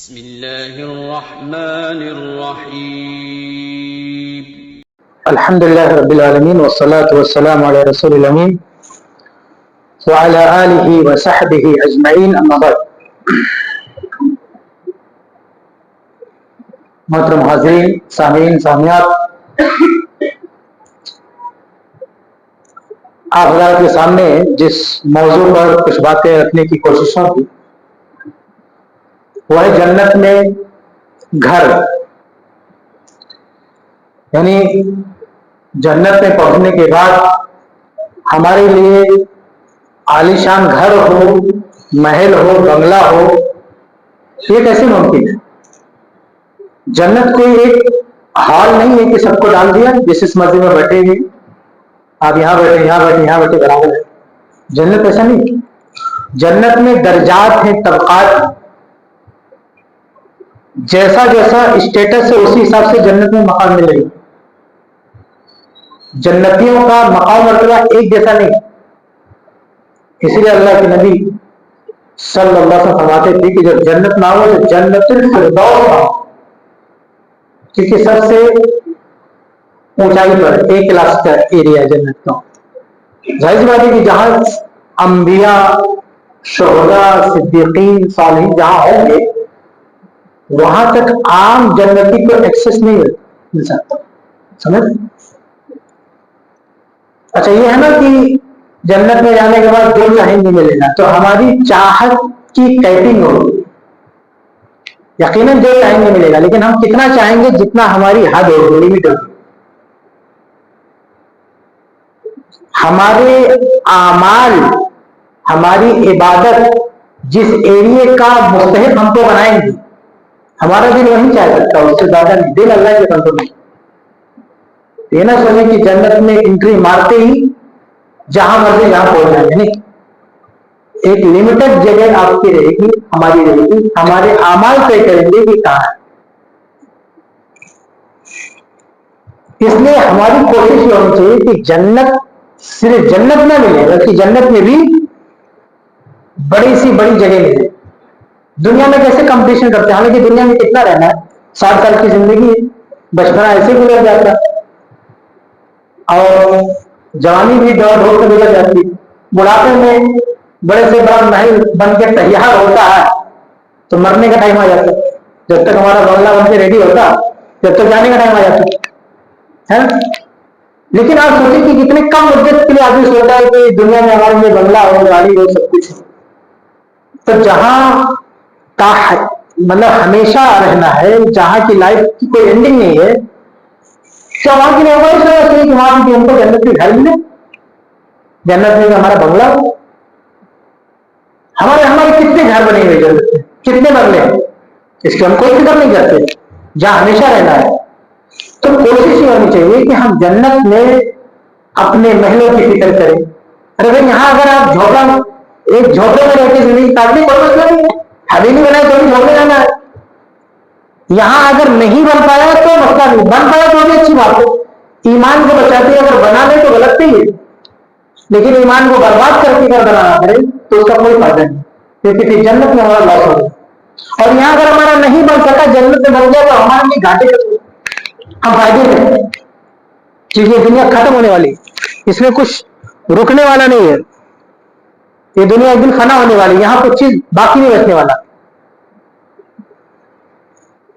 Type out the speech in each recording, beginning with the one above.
بسم الله الرحمن الرحيم. الحمد لله رب العالمين والصلاة والسلام على رسول الأمين وعلى آله وصحبه أجمعين أما بعد. محترم حاضرین، سامعین، سامعات، آپ حضرات کے سامنے جس موضوع پر کچھ باتیں رکھنے کی کوششوں کی وہ ہے جنت میں گھر، یعنی جنت میں پہنچنے کے بعد ہمارے لیے عالیشان گھر ہو، محل ہو، بنگلہ ہو، یہ کیسے ممکن ہے؟ جنت کوئی ایک ہال نہیں ہے کہ سب کو ڈال دیا جس اس مرضی میں بیٹھے گے، آپ یہاں بیٹھے یہاں بیٹھے یہاں بیٹھے برابر ہے. جنت ایسا نہیں. جنت میں درجات ہیں، طبقات ہیں. جیسا جیسا اسٹیٹس ہے اسی حساب سے جنت میں مقام ملے گا. جنتیوں کا مقام مرتبہ ایک جیسا نہیں. اس لیے اللہ کے نبی صلی اللہ علیہ وسلم فرماتے تھے کہ جب جنت نہ ہو تو جنت الفردوس نہ ہو، کیونکہ سب سے اونچائی پر ایک کلاس کا ایریا جنت کا. ظاہر سی بات ہے کہ جہاں انبیاء، شہداء، صدیقین، صالحین جہاں ہوں گے وہاں تک عام جنتی کو ایکسس نہیں مل سکتا. سمجھ؟ اچھا یہ ہے نا کہ جنت میں جانے کے بعد جو چاہیں گے ملے گا، تو ہماری چاہت کی ٹائپنگ ہوگی. یقیناً جو چاہیں گے ملے گا، لیکن ہم کتنا چاہیں گے جتنا ہماری حد ہوگی، لمٹ ہوگی. ہمارے اعمال، ہماری عبادت جس ایریے کا مستحق ہم کو بنائیں گے ہمارا دل وہی چاہ سکتا ہے، اس سے زیادہ نہیں. دل اللہ کے کنٹرول میں. یہ نہ سوچیں کہ جنت میں انٹری مارتے ہی جہاں مرضی جہاں پہنچ جائیں گے، نہیں. ایک لمیٹڈ جگہ آپ کی رہے گی، ہماری رہے گی. ہمارے اعمال طے کریں گے کہ کہاں ہے. اس لیے ہماری کوشش یہ ہونی چاہیے کہ جنت صرف جنت نہ ملے بلکہ جنت میں بھی بڑی سی بڑی جگہ ملے. دنیا میں کیسے کمپٹیشن کرتے ہیں؟ حالانکہ دنیا میں کتنا رہنا ہے، 60 سال کی زندگی ہے، بچپنا ایسے گزر جاتا ہے اور جوانی بھی دوڑ دوڑ کر گزر جاتی ہے. بڑھاپے میں بڑے سے بڑا محل بن کے تیار ہوتا ہے تو مرنے کا ٹائم آ جاتا ہے. جب تک ہمارا بنگلہ بن کے ریڈی ہوتا جب تک جانے کا ٹائم آ جاتا ہے. لیکن آپ سوچیں کہ کتنے کم مدت کے لیے آدمی سوچتا ہے کہ دنیا میں ہمارے لیے بنگلہ ہو، گاڑی ہو، سب کچھ. تو جہاں کا مطلب ہمیشہ رہنا ہے، جہاں کی لائف کی کوئی اینڈنگ نہیں ہے، کیا وہاں کی لوگ کہ وہاں کی ہم کو جنت کے گھر ملے، جنت میں ہمارا بنگلہ ہو. ہمارے کتنے گھر بنے ہوئے جنت میں، کتنے بنگلے ہیں، اس کی ہم کوئی فکر نہیں کرتے. جہاں ہمیشہ رہنا ہے تو کوشش یہ ہونی چاہیے کہ ہم جنت میں اپنے محلوں کی فکر کریں. ارے بھائی یہاں اگر آپ ایک جھوپڑے میں رہ کے زندگی کاٹنے کوئی مسئلہ نہیں ہے، حویلی بنائے تو بھی جھوپڑے جانا ہے. یہاں اگر نہیں بن پایا تو مسئلہ نہیں، بن پایا تو بھی اچھی بات ہے. ایمان کو بچاتے اگر بنا لے تو غلط نہیں ہے، لیکن ایمان کو برباد کر کے اگر بنانا پڑے تو اس کا کوئی فائدہ نہیں، کیونکہ پھر جنت میں ہمارا لاس ہوگا. اور یہاں اگر ہمارا نہیں بن سکا، جنت میں بن گیا تو ہمارے لیے گھاٹے کا ہم فائدے میں، کیونکہ دنیا ختم ہونے والی، اس میں کچھ رکنے والا نہیں ہے. یہ دنیا ایک دن فنا ہونے والی، یہاں کچھ چیز باقی نہیں رکھنے والا.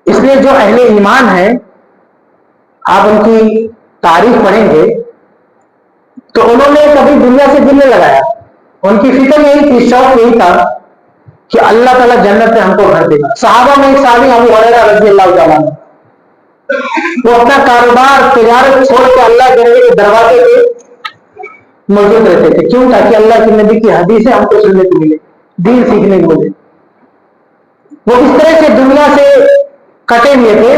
اس لیے جو اہل ایمان ہیں آپ ان کی تاریخ پڑھیں گے تو انہوں نے کبھی دنیا سے دل نہیں لگایا. ان کی فکر یہی تھی، شوق یہی تھا کہ اللہ تعالیٰ جنت میں ہم کو گھر دے گا. صحابہ میں ایک صحابی ابو ہریرہ رضی اللہ تعالیٰ عنہ، وہ اپنا کاروبار تجارت چھوڑ کے اللہ کے نبی کے دروازے پہ موجود رہتے تھے. کیوں؟ تاکہ اللہ کے نبی کی حدیثیں ہم کو سننے کو ملے، دین سیکھنے کو ملے. وہ اس طرح سے دنیا سے کٹے ہوئے تھے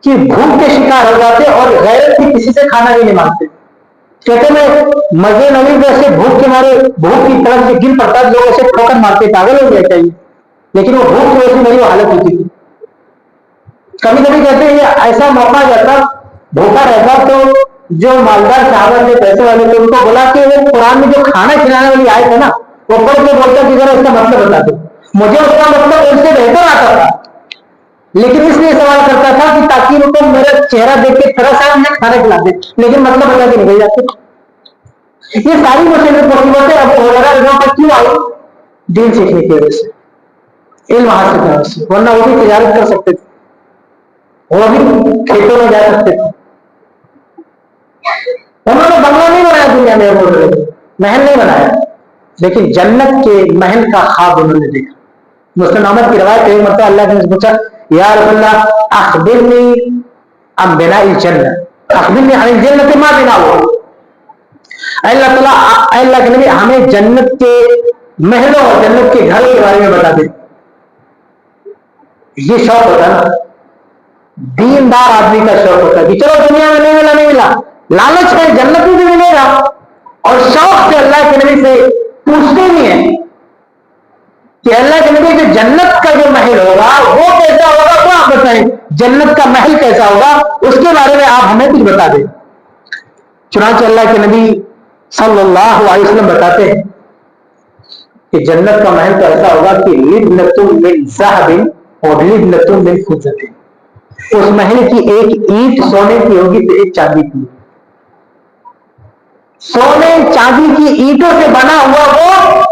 کہ بھوک کے شکار ہو جاتے اور غیرت کی کسی سے کھانا بھی نہیں مانگتے. کہتے میں مزے نوی جیسے بھوک کے مارے بھوک کی طرف سے گر پڑتا، لوگ اسے ٹھوکر مارتے، پاگل ہو گیا چاہیے، لیکن وہ بھوک کی وجہ سے میری وہ حالت ہوتی تھی. کبھی کبھی کہتے ہیں ایسا موقع جاتا بھوکا رہتا تو جو مالدار صحابہ تھے، پیسے والے تھے، ان کو بولا کہ وہ قرآن میں جو کھانا کھلانے والی آیت ہے نا وہ پڑھ کے بولتا کہ ذرا اس کا مطلب بتا دو. مجھے اس کا مطلب ان سے بہتر آتا تھا، لیکن اس لیے سوال کرتا تھا کہ تاکہ ان کو میرا چہرہ دیکھ کے طرح سے کھانا کھلا دے، لیکن مطلب اللہ کے نکل جاتے. یہ ساری مصیبتیں اب ہو پر کیوں آئی؟ دین سیکھنے کی وجہ سے، علم حاصل کرنے سے. ورنہ وہ بھی تجارت کر سکتے تھے، وہ بھی کھیتوں میں جا سکتے تھے. انہوں نے بنگلہ نہیں بنایا دنیا میں، محل نہیں بنایا، لیکن جنت کے محل کا خواب انہوں نے دیکھا. مسلم احمد کی روایت ایک مرتبہ اللہ نے پوچھا یا رسول اللہ اخبرنی عن بناء الجنت، اخبرنی عن الجنت ما بناؤ. اے اللہ تعالیٰ، اے اللہ کے نبی ہمیں جنت کے محلوں اور جنت کے گھر کے بارے میں بتا دے. یہ شوق ہوتا ہے نا، دیندار آدمی کا شوق ہوتا ہے کہ چلو دنیا میں نہیں ملا، لالچ ہے جنت میں بھی ملے گا، اور شوق سے اللہ کے نبی سے پوچھتے بھی ہیں کہ اللہ کے نبی جو جنت کا جو محل ہوگا وہ کیسا ہوگا، تو آپ بتائیں جنت کا محل کیسا ہوگا، اس کے بارے میں آپ ہمیں کچھ بتا دیں. چنانچہ اللہ کے نبی صلی اللہ علیہ وسلم بتاتے ہیں کہ جنت کا محل تو ایسا ہوگا کہ لبنۃ من ذہب اور لبنۃ من فضۃ. اس محل کی ایک اینٹ سونے کی ہوگی تو ایک چاندی کی. سونے چاندی کی اینٹوں سے بنا ہوا وہ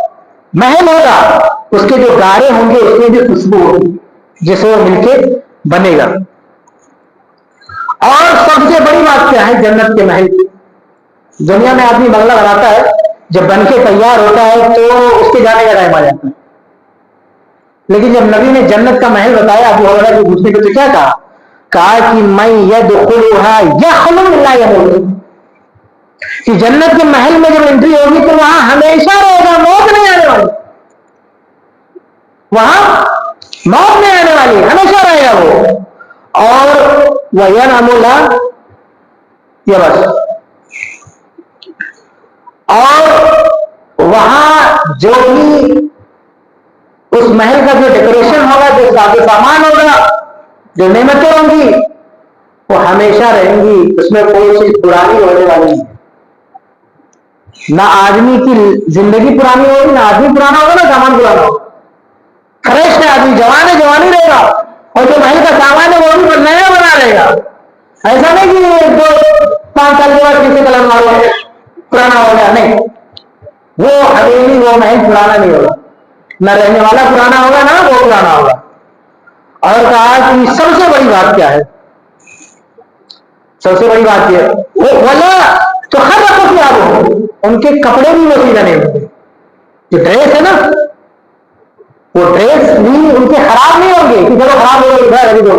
محل ہوگا، اس کے جو گارے ہوں گے اس میں بھی خوشبو ہوگی جس سے وہ مل کے بنے گا. اور سب سے بڑی بات کیا ہے جنت کے محل کی؟ دنیا میں آدمی بنگلہ بناتا ہے، جب بن کے تیار ہوتا ہے تو اس کے جانے کا ٹائم آ جاتا ہے. لیکن جب نبی نے جنت کا محل بتایا ابو ہریرہ کو پوچھنے کے تو کیا کہا کہ میں یدخلھا یخلد لا یموت، کہ جنت کے محل میں جب انٹری ہوگی تو وہاں ہمیشہ رہے گا، موت نہیں آنے والی. وہاں موت نہیں آنے والی، ہمیشہ رہے گا وہ. اور وینام لا یبس، اور وہاں جو بھی اس محل کا جو ڈیکوریشن ہوگا، جو سامان ہوگا، جو نعمتیں ہوں گی وہ ہمیشہ رہیں گی. اس میں کوئی چیز پرانی ہونے والی نہیں. نہ آدمی کی زندگی پرانی ہوگی، نہ آدمی پرانا ہوگا، نہ سامان پرانا ہوگا. فریش ہے آدمی، جوان ہے جوان ہی رہے گا، اور جو محل کا سامان ہے وہ بھی نیا بنا رہے گا. ایسا نہیں کہ 5 سال کے بعد کسی کلر مارو پرانا ہو گیا، نہیں. وہ حویلی وہ محل پرانا نہیں ہوگا، نہ رہنے والا پرانا ہوگا نہ وہ پرانا ہوگا. اور کہا کہ سب سے بڑی بات کیا ہے؟ سب سے بڑی بات یہ وہ ولا تو ہر وقت کیا ہو، ان کے کپڑے بھی وسیلہ نہیں ہوں گے. جو ڈریس ہے نا، وہ ڈریس بھی ان کے خراب نہیں ہوں گے کہ چلو خراب ہو گئے ابھی دو.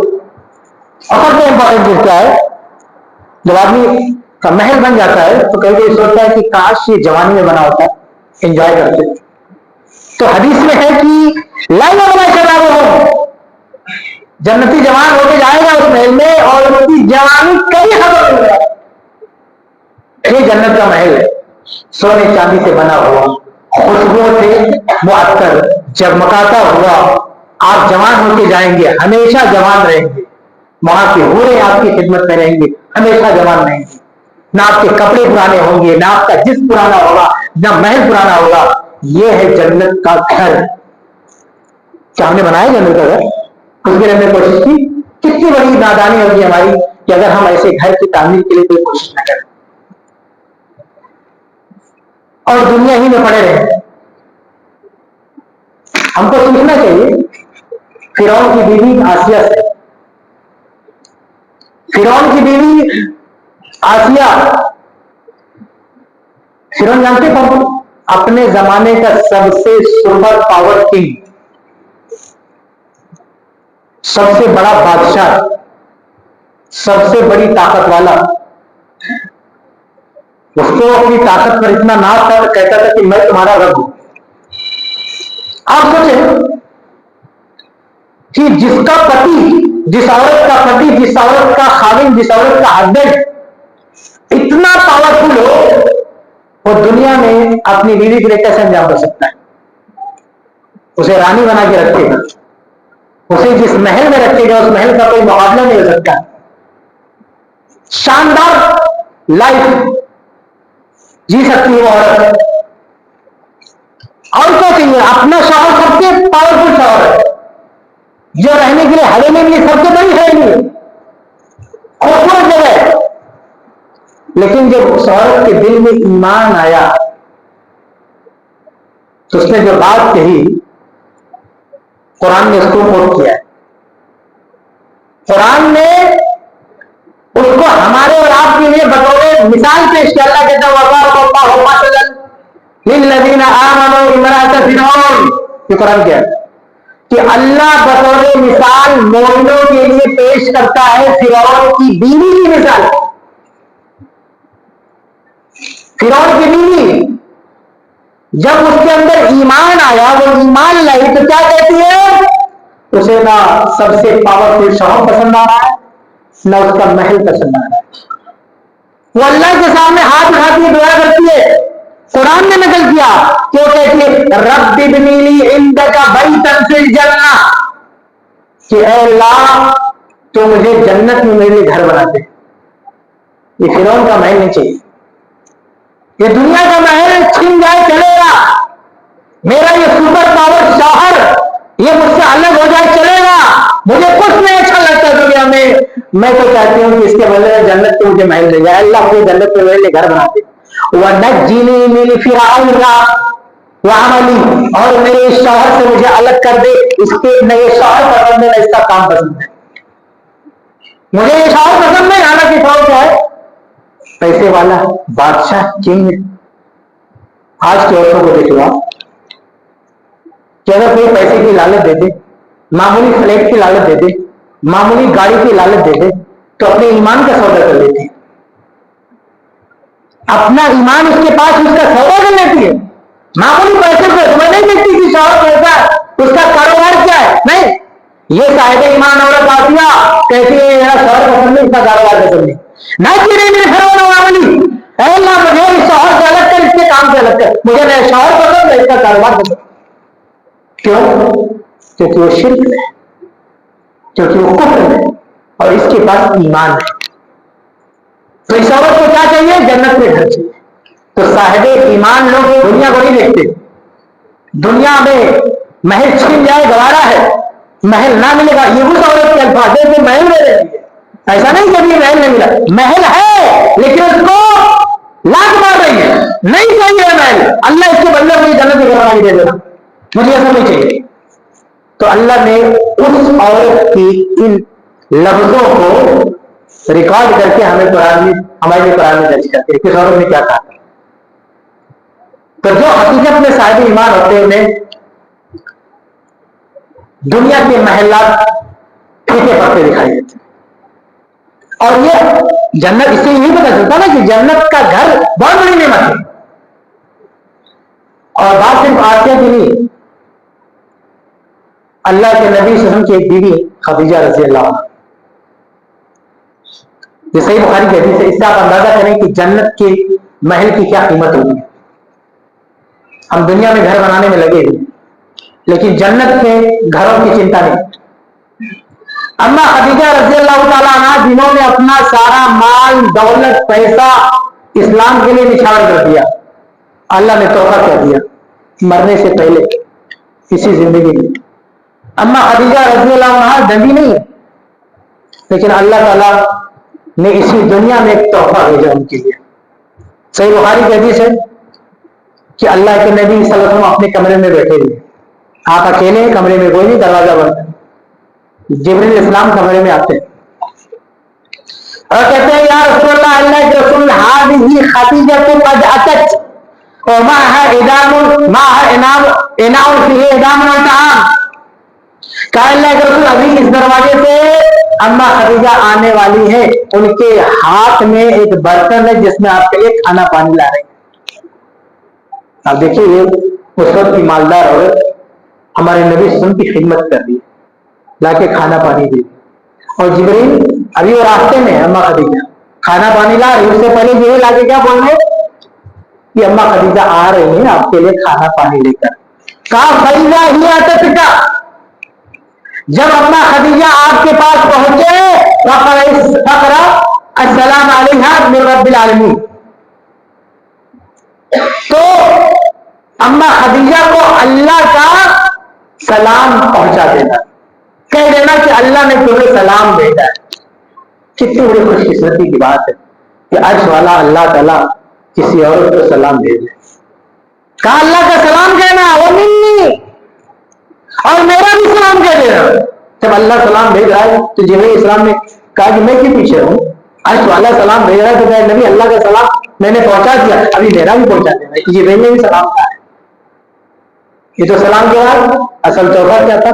اور سب سے امپورٹنٹ چیز کیا ہے؟ جب آدمی کا محل بن جاتا ہے تو کئی کوئی سوچتا ہے کہ کاش یہ جوانی میں بنا ہوتا، انجوائے کرتے. تو حدیث میں ہے کہ لا یبلا شبابہم، جنتی جوان ہو کے جائے گا اس محل میں اور ان کی جوانی کئی خبر ہو گیا. یہ جنت کا محل ہے، سونے چاندی سے بنا ہوا، خوشبو سے معطر، جگمگاتا ہوا. آپ جوان ہو کے جائیں گے، ہمیشہ جوان رہیں گے. وہاں کے حوریں آپ کی خدمت میں رہیں گے، ہمیشہ جوان رہیں گے. نہ آپ کے کپڑے پرانے ہوں گے، نہ آپ کا جسم پرانا ہوگا، نہ محل پرانا ہوگا. یہ ہے جنت کا گھر. کیا ہم نے بنایا جنت کا گھر؟ اس کے لیے ہم نے کوشش کی؟ کتنی بڑی نادانی ہوگی ہماری کہ اگر ہم ایسے گھر کی تعمیر کے لیے کوئی کوشش نہ کریں اور دنیا ہی میں پڑے رہے. ہم کو سوچنا چاہیے فرعون کی بیوی آسیہ سے. فرعون کی بیوی آسیہ، فرعون جانتے کون؟ اپنے زمانے کا سب سے سپر پاور کنگ، سب سے بڑا بادشاہ، سب سے بڑی طاقت والا. اس کو اپنی طاقت پر اتنا ناز تھا کہ کہتا تھا کہ میں تمہارا رب ہوں. آپ سوچیں کہ جس کا پتی، جس عورت کا پتی، جس عورت کا خاوند، جس عورت کا ہسبینڈ اتنا پاورفل ہو، وہ دنیا میں اپنی بیوی کے لیے کیسے انجام دے سکتا ہے؟ اسے رانی بنا کے رکھے گا، اسے جس محل میں رکھے گا اس محل کا کوئی مقابلہ نہیں ہو سکتا. شاندار لائف جی سکتی ہے وہ عورت. اور کیا چاہیے؟ اپنا شوہر سب سے پاورفل شوہر ہے. جو رہنے کے لیے ہریالی کے لیے سب سے بڑی ہریالی خوبصورت جگہ ہے. لیکن جب اس عورت کے دل میں ایمان آیا تو اس نے جو بات کہی قرآن نے اس کو کوٹ کیا ہے. قرآن نے اس کو ہمارے اور آپ کے لیے بطور مثال پیش کیا. اللہ کہتا ہے للذین آمنوا امرأۃ فرعون. یہ قرآن کیا ہے کہ اللہ بطور مثال مومنوں کے لیے پیش کرتا ہے فرعون کی بیوی کی مثال. فرعون کی بیوی جب اس کے اندر ایمان آیا, وہ ایمان لائی تو کیا کہتی ہے, اسے نہ سب سے پاورفل شوہر پسند آ رہا ہے, نہ اس کا محل پسند آ رہا ہے. وہ اللہ کے سامنے ہاتھ اٹھاتی ہے, دعا کرتی ہے. قرآن نے نقل کیا کہ وہ کہتی ہے رب ابنی لی عندک بیتا فی الجنہ, کہ اے اللہ تو مجھے جنت میں میرے لیے گھر بنا دے. یہ فرعون کا محل نہیں چاہیے, یہ دنیا کا محل چھن جائے چلے گا, میرا یہ سپر پاور شوہر یہ مجھ سے الگ ہو جائے چلے گا, مجھے کچھ نہیں اچھا لگتا دنیا میں. میں تو چاہتی ہوں کہ اس کے بدلے جنت پہ مجھے محل دے جائے, اللہ مجھے جنت پہ میرے لیے گھر بنا دے. وَنَجِّنِي مِنْ فِرْعَوْنَ وَعَمَلِهِ, اور میرے شوہر سے مجھے الگ کر دے, اس کے نئے شوہر پسند ہے, اس کا کام پسند ہے. مجھے یہ شوہر پسند نہیں, حالانکہ شوہر کیا ہے, پیسے والا بادشاہ کنگ. آج کی عورتوں کو دیکھ لو کہ اگر کوئی پیسے کی لالچ دے دے, معمولی فلیٹ کی لالچ دے دے, معمولی گاڑی کی لالچ دے دے, تو اپنے ایمان کا سودا کر لیتی ہے. اپنا ایمان اس کے پاس اس کا سودا کر لیتی ہے. معمولی پیسے کو تمہیں نہیں دیکھتی کہ شوہر پیسہ اس کا کاروبار کیا ہے, نہیں. یہ صاحب ایمان عورت آسیہ کہتی ہے میرا شوہر پسند نہیں, اس کا کاروبار پسند نہیں. نہ کہ میرے فرعون وعملی, اے اللہ مجھے اس شوہر سے الگ کر, اس کے کام سے الگ کر, مجھے نیا شوہر پسند ہے, اس کا کاروبار پسند. کیوں؟ کیونکہ وہ شرک ہے, کیونکہ وہ کفر ہے, اور اس کے پاس ایمان ہے. تو اس عورت کو کیا چاہیے, جنت میں گھر چاہیے. تو صاحب ایمان لوگ دنیا کو نہیں دیکھتے. دنیا میں محل چھن جائے گوارا ہے, محل نہ ملے گا, یہ اس عورت کے الفاظ ہے جو محل میں رہتی ہے. ایسا نہیں کہ محل نہیں ملا, محل ہے لیکن اس کو لاکھ مار رہی ہے, نہیں چاہیے محل. اللہ اس کے بدلے مجھے جنت میں گھر دے دینا, مجھے ایسا نہیں چاہیے. تو اللہ نے اس عورت کی ان لفظوں کو ریکارڈ کر کے ہمارے قرآن میں درج کرتے ہیں کہ عورت نے کیا کہا. تو جو حقیقت میں صاحب ایمان ہوتے ہیں انہیں دنیا کے محلات پھیکے پڑتے دکھائی دیتے ہیں. اور یہ جنت, اس سے یہی پتا چلتا نا کہ جنت کا گھر بہت بڑی نعمت ہے. اور بات صرف آسیہ کی نہیں, اللہ کے نبی صلی اللہ علیہ وسلم کی ایک بیوی خدیجہ رضی اللہ عنہ, یہ صحیح بخاری کی حدیث ہے. اس سے آپ اندازہ کریں کہ جنت کے محل کی کیا قیمت ہوگی. ہم دنیا میں گھر بنانے میں لگے ہوئے, لیکن جنت کے گھروں کی چنتا نہیں. اما خدیجہ رضی اللہ تعالیٰ عنہ جنہوں نے اپنا سارا مال دولت پیسہ اسلام کے لیے نچھاور کر دیا, اللہ نے تحفہ کر دیا مرنے سے پہلے اسی زندگی میں. اما خدیجہ رضی اللہ عنہ ڈنڈی نہیں ہے, لیکن اللہ تعالیٰ نے اسی دنیا میں ایک تحفہ بھیجا ان کے لیے. صحیح بخاری کی حدیث ہے کہ اللہ کے نبی صلی اللہ علیہ وسلم اپنے کمرے میں بیٹھے ہوئے, آپ اکیلے ہیں, کمرے میں کوئی نہیں, دروازہ بند ہے. جبریل السلام کمرے میں آتے ہیں اور کہتے ہیں یا رسول اللہ, اللہ کے رسول, هذه خدیجہ قد اتت ومعها ادام معها اناء فيه ادام الطعام. کہا اللہ کے رسول ابھی اس دروازے سے اما خدیجہ آنے والی ہے, ان کے ہاتھ میں ایک برتن ہے جس میں آپ کے لیے کھانا پانی لا رہے ہیں. آپ دیکھیے یہ اس وقت کی مالدار عورت ہمارے نبی صلی اللہ علیہ وسلم کی خدمت کر دی, لا کے کھانا پانی دی. اور جبریل ابھی وہ راستے میں, اما خدیجہ کھانا پانی لا رہی, اس سے پہلے جبریل لا کے کیا بول رہے کہ اما خدیجہ آ رہی ہیں آپ کے لیے کھانا پانی لے کر. کہا فیضا ہی آتا پتا, جب اما خدیجہ آپ کے پاس پہنچے فقرا السلام علیہ من رب العالمین, تو اما خدیجہ کو اللہ کا سلام پہنچا دینا. کہہ دینا کہ اللہ نے تمہیں سلام بھیجا ہے. کتنی بڑی خوش قسمتی کی بات ہے کہ عرش والا اللہ تعالیٰ کسی اور کو سلام بھیجے. کہا اللہ کا سلام کہنا وہ منی، اور میرا بھی سلام کہہ دینا. جب اللہ سلام بھیج رہا ہے تو جبرائیل السلام نے کہا کہ میں کیوں پیچھے ہوں، عرش والا سلام بھیج رہا ہے تو کہ نبی اللہ کا سلام میں نے پہنچا دیا، ابھی میرا بھی پہنچا دینا. جبرائیل نے بھی سلام کہا ہے. یہ تو سلام کے بعد اصل تحفہ کیا تھا؟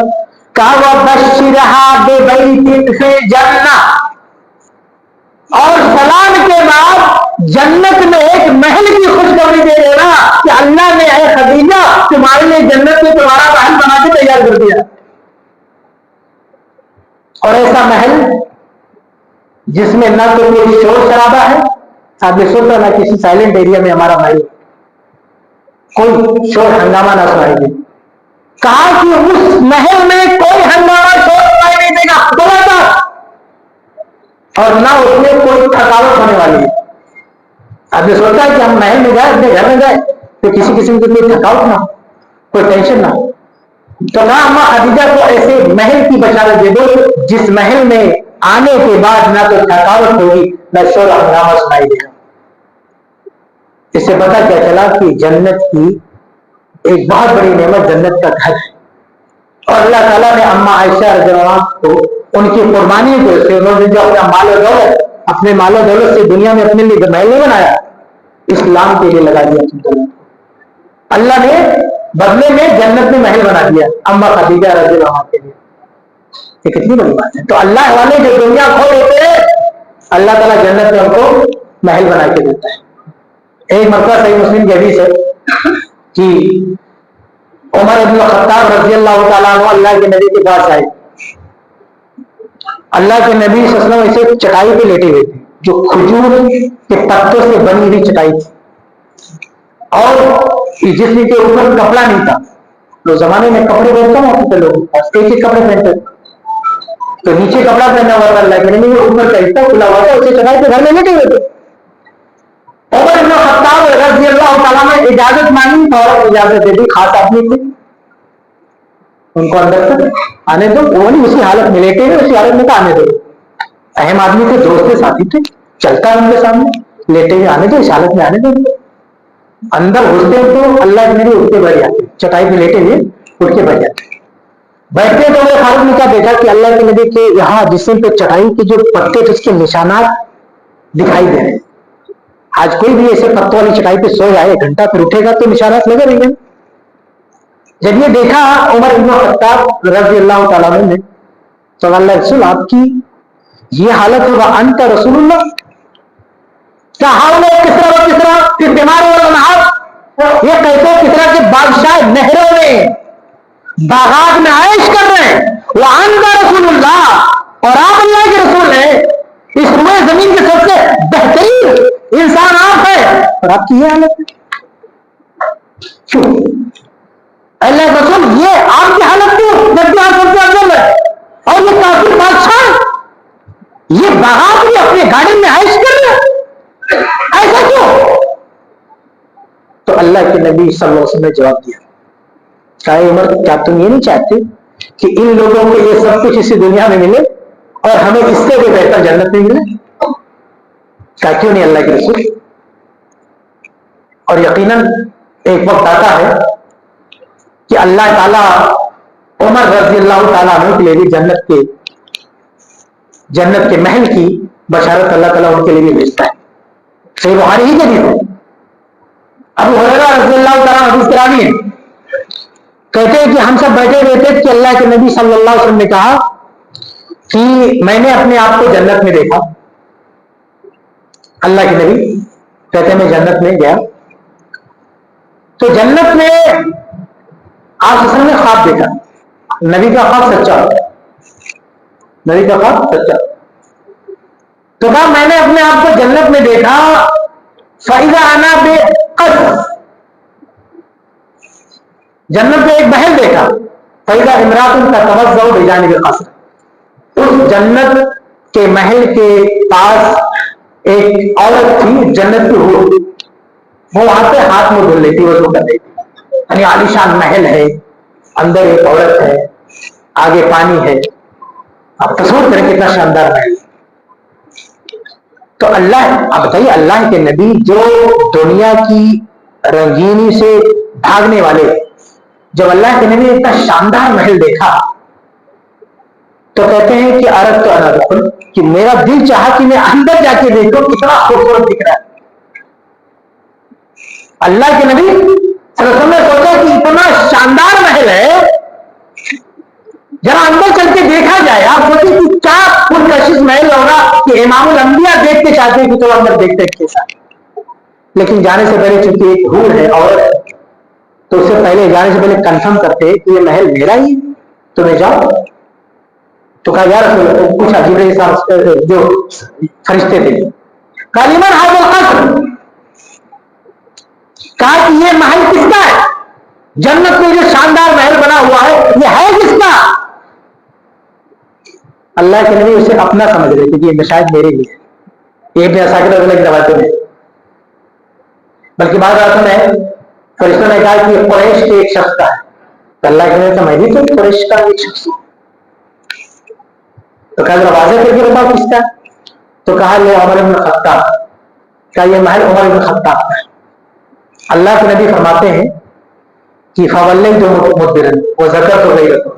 کہا وَبَشِّرْهَا بِبَيْتٍ فِي الْجَنَّةِ، اور سلام کے بعد جنت میں ایک محل کی خوشخبری دے دینا کہ اللہ نے اے خدیجہ تمہارے لیے جنت میں تمہارا محل بنا کے تیار کر دیا. اور ایسا محل جس میں نہ تو کوئی شور شرابہ ہے، آپ نے سوچا نہ کسی سائلنٹ ایریا میں ہمارا محل، کوئی شور ہنگامہ نہ سنائی دے. کہا کہ اس محل میں کوئی ہنگامہ شور سنائی نہیں دے گا بولا تھا، اور نہ اس میں کوئی تھکاوٹ ہونے والی ہے. آپ نے سوچا کہ ہم محل میں جائیں، اپنے گھر میں جائیں تو کسی قسم کی کوئی تھکاوٹ نہ ہو، کوئی ٹینشن نہ ہو. تو نہ اما خدیجہ کو ایسے محل کی بشارت دے دو جس محل میں آنے کے بعد نہ تو تھکاوٹ ہوگی نہ شور ہنگامہ سنائی دے گا. اس سے پتہ کیا چلا کہ جنت کی ایک بہت بڑی نعمت جنت کا گھر ہے. اور اللہ تعالیٰ نے اما عائشہ رضی اللہ عنہا کو ان کی قربانی کو سے انہوں نے جو اپنا اپنے مال و دولت سے دنیا میں اپنے لیے محل نہیں بنایا، اسلام کے لیے لگا دیا. اللہ نے بدلے میں جنت میں محل بنا دیا اما خدیجہ رضی اللہ عنہا کے لیے. یہ کتنی بڑی بات ہے. تو اللہ والے جو دنیا کھو دیتے ہیں اللہ تعالیٰ جنت میں ان کو محل بنا کے دیتا ہے. ایک مرتبہ صحیح مسلم کی حدیث ہے کہ عمر بن الخطاب رضی اللہ تعالیٰ عنہ اللہ کے نبی کے پاس آئے. اللہ کے نبی صلی اللہ علیہ وسلم اسے چٹائی پہ لیٹے ہوئے تھے جو کھجور کے پتوں سے بنی ہوئی چٹائی تھی، اور جس کے اوپر کپڑا نہیں تھا. تو زمانے میں کپڑے پہنتے ہوتے تھے لوگ، ایک ہی کپڑے پہنتے تھے، تو نیچے کپڑا پہنا ہوا تھا اللہ کے نبی، اوپر کا حصہ کھلا ہوا تھا، اسے چٹائی پہ گھر میں لیٹے ہوئے تھے. عمر بن الخطاب رضی اللہ تعالیٰ نے اجازت مانگی اور اجازت دے دی. خاص آدمی تھے، ان کو اندر تک آنے دو. وہ نہیں اسی حالت میں لیٹے ہوئے، اسی حالت میں تو آنے دو. اہم آدمی تھے، دوست ساتھی تھے، چلتا ہے ان کے سامنے، لیٹے ہوئے آنے دو، اس حالت میں آنے دو. اندر گھستے تو اللہ کے نبی اٹھ کے بیٹھ جاتے، چٹائی پہ لیٹے ہوئے اٹھ کے بیٹھ جاتے. بیٹھتے تو وہ خالد نے کیا دیکھا کہ اللہ کے نبی کے یہاں جسم پہ چٹائی کے جو پتے تھے اس کے نشانات دکھائی دے رہے ہیں. آج کوئی بھی ایسے پتوں والی چٹائی پہ سو جائے گھنٹہ پھر اٹھے گا تو نشانات لگے رہیں گے. جب یہ دیکھا عمر بن الخطاب رضی اللہ تعالیٰ عنہ نے تو اللہ رسول آپ کی یہ حالت ہوگا، انت رسول اللہ، کیا حال ہے کسرا و کسرا پھر بیمار ہو رہا؟ یہ کہتے ہیں کسرا کے بادشاہ نہروں میں باغات میں عائش کر رہے ہیں، وہ انت رسول اللہ، اور آپ اللہ کے رسول ہیں، اس روئے زمین کے سب سے بہترین انسان آپ ہیں، اور آپ کی یہ حالت ہے. کیوں اللہ رسول یہ آپ کی حالت کیوں جبکہ آپ سب سے افضل ہے، اور یہ کافر بادشاہ یہ باغات میں اپنے گاڑی میں عائش کر رہے ہیں، ایسا کیوں؟ تو اللہ کے نبی صلی اللہ علیہ وسلم نے جواب دیا، کہا عمر کیا تم یہ نہیں چاہتے کہ ان لوگوں کو یہ سب کچھ اسی دنیا میں ملے اور ہمیں اس سے بھی بہتر جنت میں ملے؟ کہا کیوں نہیں اللہ کے رسول. اور یقیناً ایک وقت آتا ہے کہ اللہ تعالیٰ عمر رضی اللہ تعالیٰ عنہ کے لیے بھی جنت کے محل کی بشارت اللہ تعالیٰ ان کے لیے بھی بھیجتا ہے. صحیح بخاری ہی کے لیے ابو ہریرہ رضی اللہ تعالیٰ حدیث کراوی ہے، کہتے ہیں کہ ہم سب بیٹھے ہوئے تھے کہ اللہ کے نبی صلی اللہ علیہ وسلم نے کہا کہ میں نے اپنے آپ کو جنت میں دیکھا. اللہ کے نبی کہتے ہیں میں جنت میں گیا تو جنت میں آپ اصل میں خواب دیکھا. نبی کا خواب سچا ہوتا ہے، نبی کا خواب سچا. تو کہا میں نے اپنے آپ کو جنت میں دیکھا، فَإِذَا أَنَا بِقَصْرٍ، جنت میں ایک محل دیکھا، فَإِذَا امْرَأَةٌ تَتَوَضَّأُ بِجَانِبِ الْقَصْرِ، اس جنت کے محل کے پاس ایک عورت تھی جنت کی حور، وہ وہاں پہ ہاتھ میں دھل لیتی، وضو کر لیتی. یعنی عالیشان محل ہے، اندر ایک عورت ہے، آگے پانی ہے، کریں کتنا شاندار محل. تو اللہ، اب بتائیے اللہ کے نبی جو دنیا کی رنگینی سے بھاگنے والے، جب اللہ کے نبی نے اتنا شاندار محل دیکھا تو کہتے ہیں کہ عرب تو انا، کہ میرا دل چاہا کہ میں اندر جا کے دیکھوں کتنا خوبصورت دکھ رہا ہے. اللہ کے نبی صلی اللہ علیہ وسلم نے سوچا کہ اتنا شاندار محل ہے، ذرا اندر چل کے دیکھا جائے. آپ سوچیں کہ کیا پرکشش محل ہوگا کہ امام الانبیاء دیکھتے چاہتے ہیں کہ چلو اندر دیکھتے کیسا. لیکن جانے سے پہلے چونکہ ایک حور ہے عورت، تو اس سے پہلے جانے سے پہلے کنفرم کرتے کہ یہ محل میرا ہی، تمہیں جاؤ. تو کہا یا رسول اللہ، پوچھا جبرائیل صاحب جو فرشتے تھے، کہا لمن ھذا القصر، کہا کہ یہ محل کس کا ہے؟ جنت میں جو شاندار محل بنا ہوا ہے یہ ہے کس کا؟ اللہ کے نبی اسے اپنا سمجھ رہے تھے کہ یہ شاید میرے لیے. یہ ابن عساکر رضی اللہ کی روایتوں میں، بلکہ بعض روایتوں میں فرشتوں نے کہا کہ یہ قریش کے ایک شخص کا ہے. تو اللہ کے نبی میں بھی تو قریش کا ایک شخص ہوں. تو کہا واضح کر کے بتاؤ کس کا؟ تو کہا یہ عمر بن خطاب کا، یہ محل عمر بن خطاب کا ہے. اللہ کے نبی فرماتے ہیں کہ فواللہ جو مدبرن وہ ذکر تو غیرت،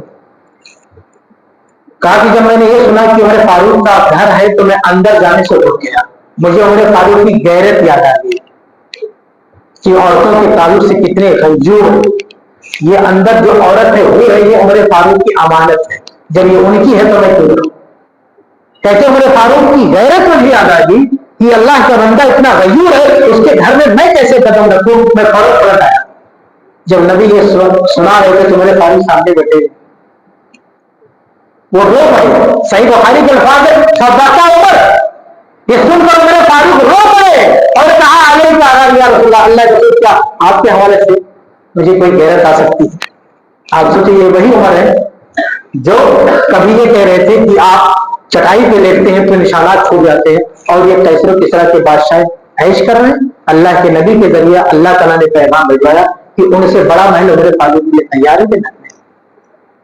کہا کہ جب میں نے یہ سنا کہ عمر فاروق کا گھر ہے تو میں اندر جانے سے رک گیا. مجھے عمر فاروق کی غیرت یاد آ گئی کہ عورتوں کے تعلق سے کتنے غیور. یہ اندر جو عورت ہے وہ ہے، یہ عمر فاروق کی امانت ہے، جب یہ ان کی ہے تو میں کیوں کروں. کہتے عمر فاروق کی غیرت مجھے یاد آ گئی کہ اللہ کا بندہ اتنا غیور ہے، اس کے گھر میں کیسے قدم رکھوں. میں فوراً پلٹ آیا. جب نبی یہ سنا رہے تھے تو عمر فاروق سامنے بیٹھے، وہ رو پڑے. صحیح بخاری کے الفاظ ہے فبکا عمر، یہ سن کر عمر فاروق رو پڑے اور کہا علیہ یا رسول اللہ، اللہ کے رسول، کیا آپ کے حوالے سے مجھے کوئی غیرت آ سکتی ہے؟ آپ سوچیں یہ وہی عمر ہے جو کبھی یہ کہہ رہے تھے کہ آپ چٹائی پہ لیٹتے ہیں تو نشانات چھوٹ جاتے ہیں، اور یہ کیسر و کسرا کے بادشاہ عیش کر رہے ہیں. اللہ کے نبی کے ذریعے اللہ تعالیٰ نے پیغام بھیجوایا کہ ان سے بڑا محل عمر فاروق کے لیے تیار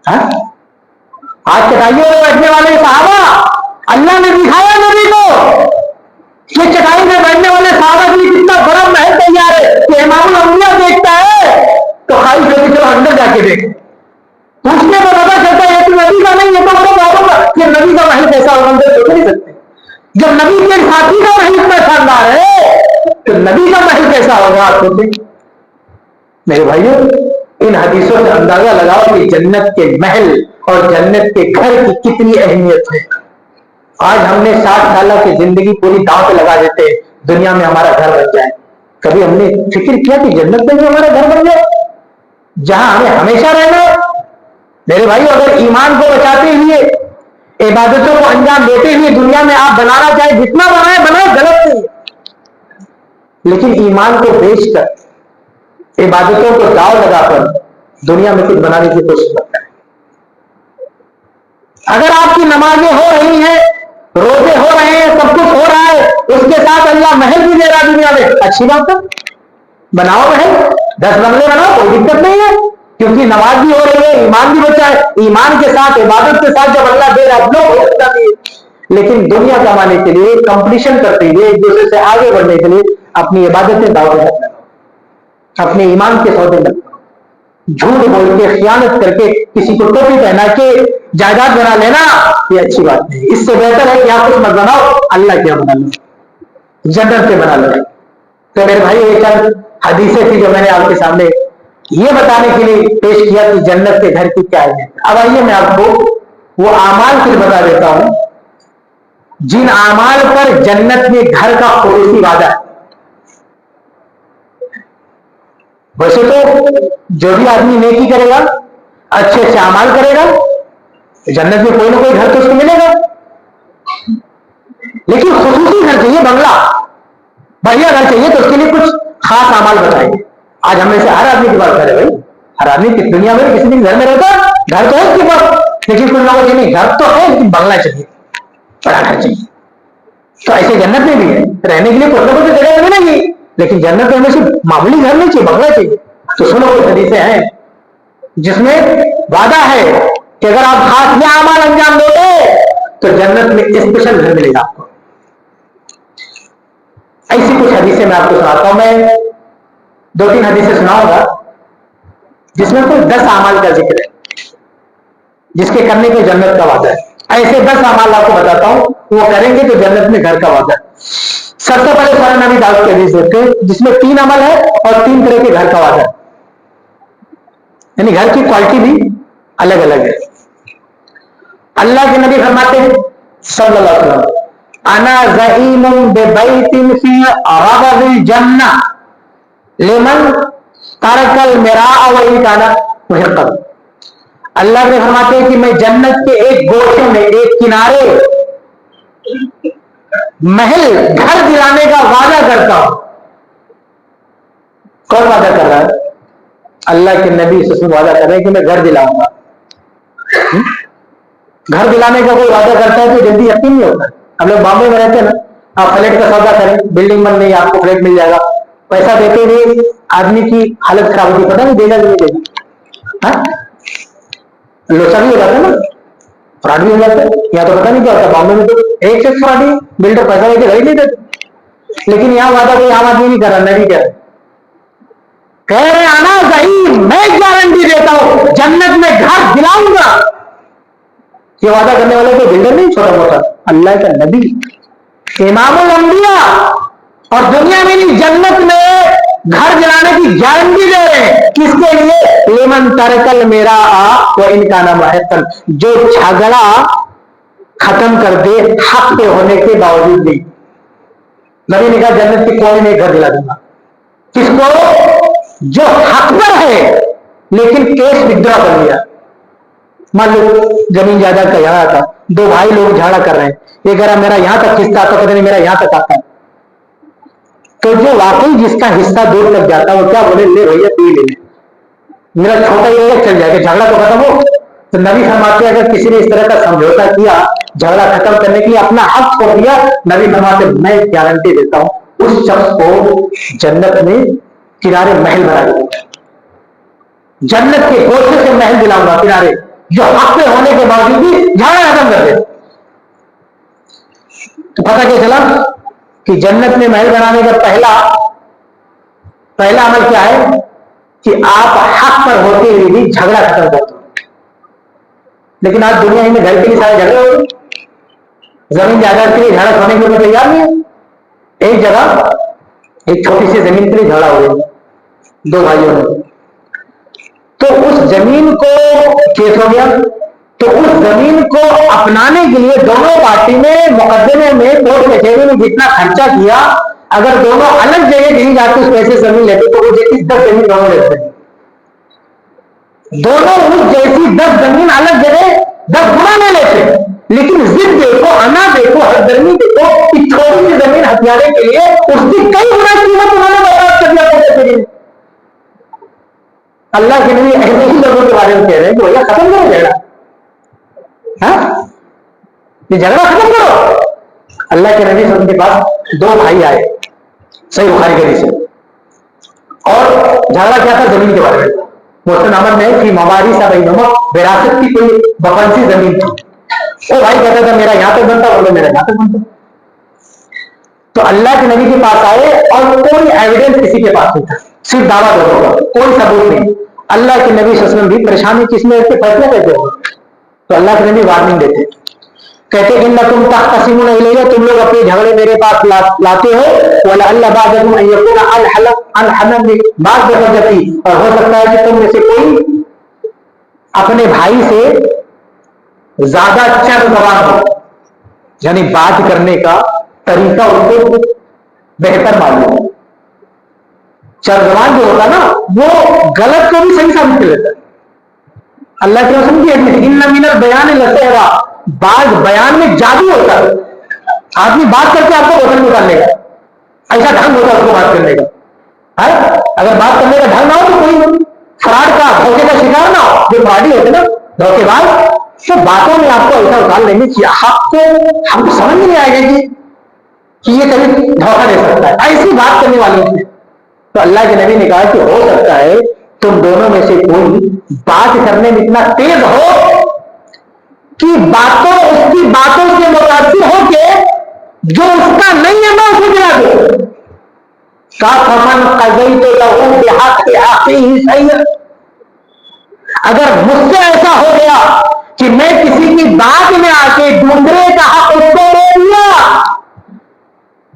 ہے. آج چٹائیوں میں بیٹھنے والے صحابہ، اللہ نے دکھایا نبی کو کہ چٹائی میں بیٹھنے والے صحابہ کے لیے کتنا بڑا محل تیار ہے کہ امام الانبیاء دیکھتا ہے تو خواہش ہوتی چلو اندر جا کے دیکھ. پوچھنے کو پتا چلتا ہے کہ نبی کا نہیں، یہ تو بڑا معلوم ہے کہ نبی کا محل کیسا ہوگا، اندر دیکھ نہیں سکتے. جب نبی کے ساتھی کا محل اتنا شاندار ہے تو نبی کا محل کیسا ہوگا. آپ سوچیں میرے بھائیوں، ان حدیثوں سے اندازہ لگاؤ کہ جنت کے محل اور جنت کے گھر کی کتنی اہمیت ہے. آج ہم نے 60 سالہ کی زندگی پوری داؤ پہ لگا دیتے دنیا میں ہمارا گھر بن جائے. کبھی ہم نے فکر کیا کہ جنت میں بھی ہمارا گھر بن جائے جہاں ہمیں ہمیشہ رہنا. میرے بھائی اگر ایمان کو بچاتے ہوئے عبادتوں کو انجام دیتے ہوئے دنیا میں آپ بنانا چاہے جتنا بنائے غلط نہیں، لیکن ایمان کو بیچ کر عبادتوں کو داؤ لگا کر دنیا میں کچھ بنانے کی کوشش کرتا ہے. اگر آپ کی نمازیں ہو رہی ہیں، روزے ہو رہے ہیں، سب کچھ ہو رہا ہے، اس کے ساتھ اللہ محل بھی دے رہا دنیا میں، اچھی بات ہے، بناؤ محل، 10 بنگلے بناؤ، کوئی دقت نہیں ہے، کیونکہ نماز بھی ہو رہی ہے، ایمان بھی بچا ہے. ایمان کے ساتھ عبادت کے ساتھ جب اللہ دے رہا لوگ ہو سکتا ہے. لیکن دنیا کمانے کے لیے کمپٹیشن کرتے ہوئے ایک دوسرے سے آگے بڑھنے کے لیے اپنی عبادتیں دعوت رکھنا، اپنے ایمان کے سودے رکھنا، جھوٹ بول کے خیانت کر کے کسی کو ٹوپی پہنا کے جائیداد بنا لینا، یہ اچھی بات نہیں. اس سے بہتر ہے کہ آپ کچھ مت بناؤ، اللہ کیا بنا لو، جنت سے بنا لو. تو میرے بھائی یہ چند حدیثیں تھی جو میں نے آپ کے سامنے یہ بتانے کے لیے پیش کیا کہ جنت کے گھر کی کیا ہے. اب آئیے میں آپ کو وہ اعمال پھر بتا دیتا ہوں جن اعمال پر جنت میں گھر کا خصوصی وعدہ ہے. ویسے تو جو بھی آدمی نیکی کرے گا، اچھے اچھے اعمال کرے گا، جنت میں کوئی نہ کوئی گھر تو اس کو ملے گا. لیکن خصوصی گھر چاہیے، بنگلہ بڑھیا گھر چاہیے، تو اس کے لیے کچھ خاص اعمال بتائیں گے. آج ہم میں سے ہر آدمی کی بات کرے بھائی، ہر آدمی کی دنیا میں کسی دن گھر میں رہتا ہے، گھر تو ہے اس کے پاس، لیکن کچھ لوگوں کے نہیں، گھر تو ہے لیکن بنگلہ چاہیے، بڑا گھر چاہیے. تو ایسے جنت میں بھی ہے، رہنے کے لیے کچھ نہ کچھ جگہ ملے گی، لیکن جنت میں صرف معمولی گھر نہیں چاہیے، بنگلہ چاہیے. تو سنو کچھ حدیثیں ہیں جس میں وعدہ ہے کہ اگر آپ خاص یہ اعمال انجام دو گے تو جنت میں اسپیشل گھر ملے گا آپ کو. ایسی کچھ حدیثیں میں آپ کو سناتا ہوں. میں 2-3 حدیثیں سناؤں گا جس میں کوئی 10 اعمال کا ذکر ہے جس کے کرنے کے جنت کا وعدہ ہے. ایسے 10 اعمال آپ کو بتاتا ہوں, وہ کریں گے تو جنت میں گھر کا وعدہ ہے. سب سے پہلے سورہ نبی داؤد کی حدیث دیکھتے ہیں جس میں 3 عمل ہے اور 3 طرح کے گھر کا وعدہ ہے, یعنی گھر کی کوالٹی بھی الگ الگ ہے. اللہ کے نبی فرماتے ہیں صلی اللہ علیہ وسلم, انا زعیم ببیت فی ربض الجنہ لمن ترک المراء وان کان محقا. اللہ نے فرماتے ہیں کہ میں جنت کے ایک گوشے میں, ایک کنارے محل گھر دلانے کا وعدہ کرتا ہوں. کون وعدہ کر رہا ہے؟ اللہ کے نبی صلی اللہ علیہ وسلم وعدہ کر رہے ہیں کہ میں گھر دلاؤں گا. گھر دلانے کا کوئی وعدہ کرتا ہے تو جلدی یقین نہیں ہوتا. ہم لوگ بامبے میں رہتے ہیں نا, آپ فلیٹ کا سودا کریں, بلڈنگ بن نہیں, آپ کو فلیٹ مل جائے گا, پیسہ دیتے ہوئے آدمی کی حالت خراب ہوتی, پتہ نہیں دے گا کہ نہیں دے گا, لوچا بھی ہو جاتا ہے نا, فراڈ بھی ہو جاتا ہے. یا تو پتہ نہیں کیا ہوتا ہے بامبے میں, تو ایک سے فراڈ ہی بلڈر پیسہ دے کے گھر ہی نہیں دیتے. لیکن یہاں وعدہ کوئی عام آدمی نہیں کر رہا, نبی کہہ رہے آنا صحیح, میں گارنٹی دیتا ہوں جنت میں گھر دلاؤں گا. یہ وعدہ کرنے والے کوئی بلڈر نہیں, چھوٹا موٹا اللہ کا نبی امام الانبیاء, اور دنیا میں نہیں جنت میں گھر دلانے کی گارنٹی دے رہے ہیں. کس کے لیے؟ لمن ترکل میرا وان کان محقا, جو جھگڑا ختم کر دے حق پہ ہونے کے باوجود بھی. نبی نے کہا جنت کی کوئی نہیں گھر دلا دوں گا. کس کو؟ جو حق پر ہے لیکن کیس ودرا کر لیا. مان لو زمین جائیداد کا یہاں تھا, 2 بھائی لوگ جھگڑا کر رہے ہیں, یہ کہہ رہا میرا یہاں تک حصہ آتا, پتہ نہیں میرا یہاں تک آتا ہے. تو جو واقعی جس کا حصہ دور تک جاتا ہے وہ کیا بولے, لے بھیا تو لے, میرا چھوٹا یہ چل جائے گا, جھگڑا تو ختم ہو. تو نبی فرماتے ہیں اگر کسی نے اس طرح کا سمجھوتا کیا جھگڑا ختم کرنے کے لیے, اپنا حق چھوڑ دیا, نبی فرماتے ہیں میں گارنٹی دیتا ہوں اس شخص کو جنت میں کنارے محل بنا دوں گا. جنت کے گوشے سے محل دلاؤں گا کنارے, جو حق پہ ہونے کے باوجود بھی جھگڑا ختم کر دے. تو پتہ کیا چلا کہ جنت میں محل بنانے کا پہلا عمل کیا ہے کہ آپ حق پر ہوتے ہوئے بھی جھگڑا ختم کر دو. لیکن آج دنیا میں گھر کے لیے سارے جھگڑے ہو رہے, زمین جائیداد کے لیے جھگڑا ہونے کے لیے تیار نہیں ہے. ایک جگہ ایک چھوٹی سی زمین کے لیے جھگڑا ہو رہا ہے 2 بھائیوں میں, تو اس زمین کو کیس ہو گیا. تو اس زمین کو اپنانے کے لیے دونوں پارٹی میں مقدمے میں کورٹ کچہری میں جتنا خرچہ کیا, اگر دونوں الگ جگہ کہیں جاتے اس پیسے زمین لیتے تو وہ جیسی 10 زمین دونوں لیتے, دونوں اس جیسی 10 زمین الگ جگہ 10 گنا نہیں لیتے. لیکن ضد دیکھو, انا دیکھو, ہر درمی دیکھو, کہ چھوٹی سی زمین ہتھیارے کے لیے اس کی کئی گنا قیمت انہوں نے برباد کر دیا. اللہ کے نبی ایسے ہی لوگوں کے بارے میں کہہ رہے ہیں کہ بھیا ختم کرو جھگڑا, یہ جھگڑا ختم کرو. اللہ کے نبی صلی اللہ علیہ وسلم کے پاس 2 بھائی آئے, صحیح بخاری کے حدیث ہے, اور جھگڑا کیا تھا؟ زمین کے بارے میں. محسن احمد نے کہ مواری سا بینہما, وراثت کی کوئی بفنسی زمین تھی. وہ بھائی کہتا تھا میرا یہاں تک بنتا, بولے میرا یہاں تک بنتا. تو اللہ کے نبی کے پاس آئے اور کوئی ایویڈنس کسی کے پاس نہیں تھا, صرف دعویٰ دو ہوگا, کوئی ثبوت نہیں. اللہ کے نبی صلی اللہ علیہ وسلم بھی پریشانی کس میں کے فیصلے کہتے ہو. تو اللہ کے نبی وارننگ دیتے, کہتے انکم تختصمون الیہ, تم لوگ اپنے جھگڑے میرے پاس لاتے ہو, ولعل بعضکم ان یکون الحن بعض بحجتی, اور ہو سکتا ہے کہ تم میں سے کوئی اپنے بھائی سے زیادہ چر زبان ہو, یعنی بات کرنے کا طریقہ ان کو بہتر معلوم ہو. چر زبان جو ہوتا نا وہ غلط کو بھی صحیح ثابت کر لیتا ہے. اللہ کے رسول کی حدیث ان من البیان لسحرا, بعض بیان میں جادو ہوتا ہے. آدمی بات کر کے آپ کو وزن نکال لے گا, ایسا ڈھنگ ہوتا ہے اس کو بات کرنے کا. اگر بات کرنے کا ڈھنگ نہ ہو تو کوئی فراڈ کا دھوکے کا شکار نہ ہو, جو فراڈی ہوتے نا دھوکے باز, تو باتوں میں آپ کو ایسا اتار لیں گے کہ ہم کو سمجھ نہیں آئے گا کہ یہ کبھی دھوکہ دے سکتا ہے, ایسی بات کرنے والوں سے. تو اللہ کے نبی نے کہا کہ ہو سکتا ہے تم دونوں میں سے کوئی بات کرنے میں اتنا تیز ہو کہ اس کی باتوں جو اس کا نہیں ہے میں اسے دلا دوں. فمن قضیت له بحق اخیہ شیئا، اگر مجھ سے ایسا ہو گیا کہ میں کسی کی بات میں آ کے دوسرے کا حق اس کو دے دیا،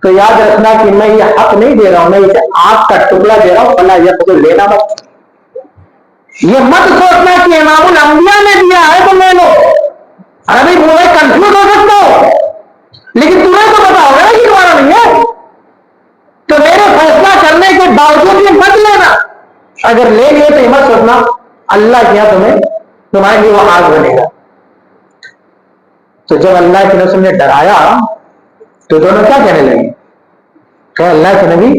تو یاد رکھنا کہ میں یہ حق نہیں دے رہا ہوں، میں اسے آگ کا ٹکڑا دے رہا ہوں، فلا یہ تو لینا مت. یہ مت سوچنا کہ امام الانبیاء نے دیا ہے تو لے لو. ابھی تمہیں کنفیوز ہو سکتا ہو، لیکن تمہیں تو پتا ہوگا کہ تمہارا نہیں ہے، تو میرے فیصلہ کرنے کے باوجود یہ مت لینا. اگر لے لیے تو یہ مت سوچنا اللہ کیا تمہارے لیے وہ آگ بنے گا. تو جب اللہ کے رسول نے ڈرایا تو دونوں کیا کہنے لگے؟ کہ اللہ کے نبی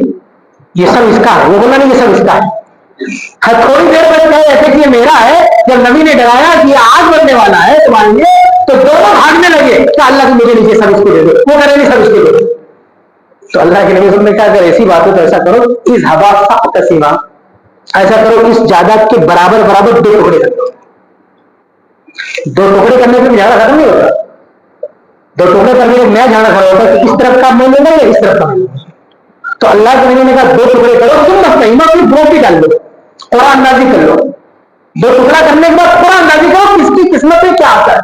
یہ سب اس کا ہے. وہ بولا نہیں یہ سب اس کا ہے. تھوڑی دیر بعد کہے ایسے کہ یہ میرا ہے. جب نبی نے ڈرایا کہ یہ آگ بننے والا ہے تمہارے لیے تو دونوں بھاگنے لگے کہ اللہ کی مجھے نیچے سب اس کو دے دو. وہ کرے نہیں سب اس کو دے دو. تو اللہ کے نبی صلی اللہ علیہ وسلم نے کہا اگر ایسی بات ہو تو ایسا کرو اس ہوا تقسیما، ایسا کرو اس جائیداد کے برابر برابر دو ٹکڑے کر دو. دو ٹکڑے کرنے سے جھگڑا ختم نہیں ہوتا. دو ٹکڑے کرنے سے نیا جھگڑا کھڑا ہوتا ہے کہ اس طرف کا میں لوں گا یا اس طرف کا میں لوں گا. تو اللہ کے نبی نے کہا دو ٹکڑے کرو، تم مت نہیں میں اپنی دو بھی ڈال دو، قرآن اندازی کر لو. دو ٹکڑا کرنے کے بعد قرآن اندازی کرو کس کی قسمت میں کیا آتا ہے.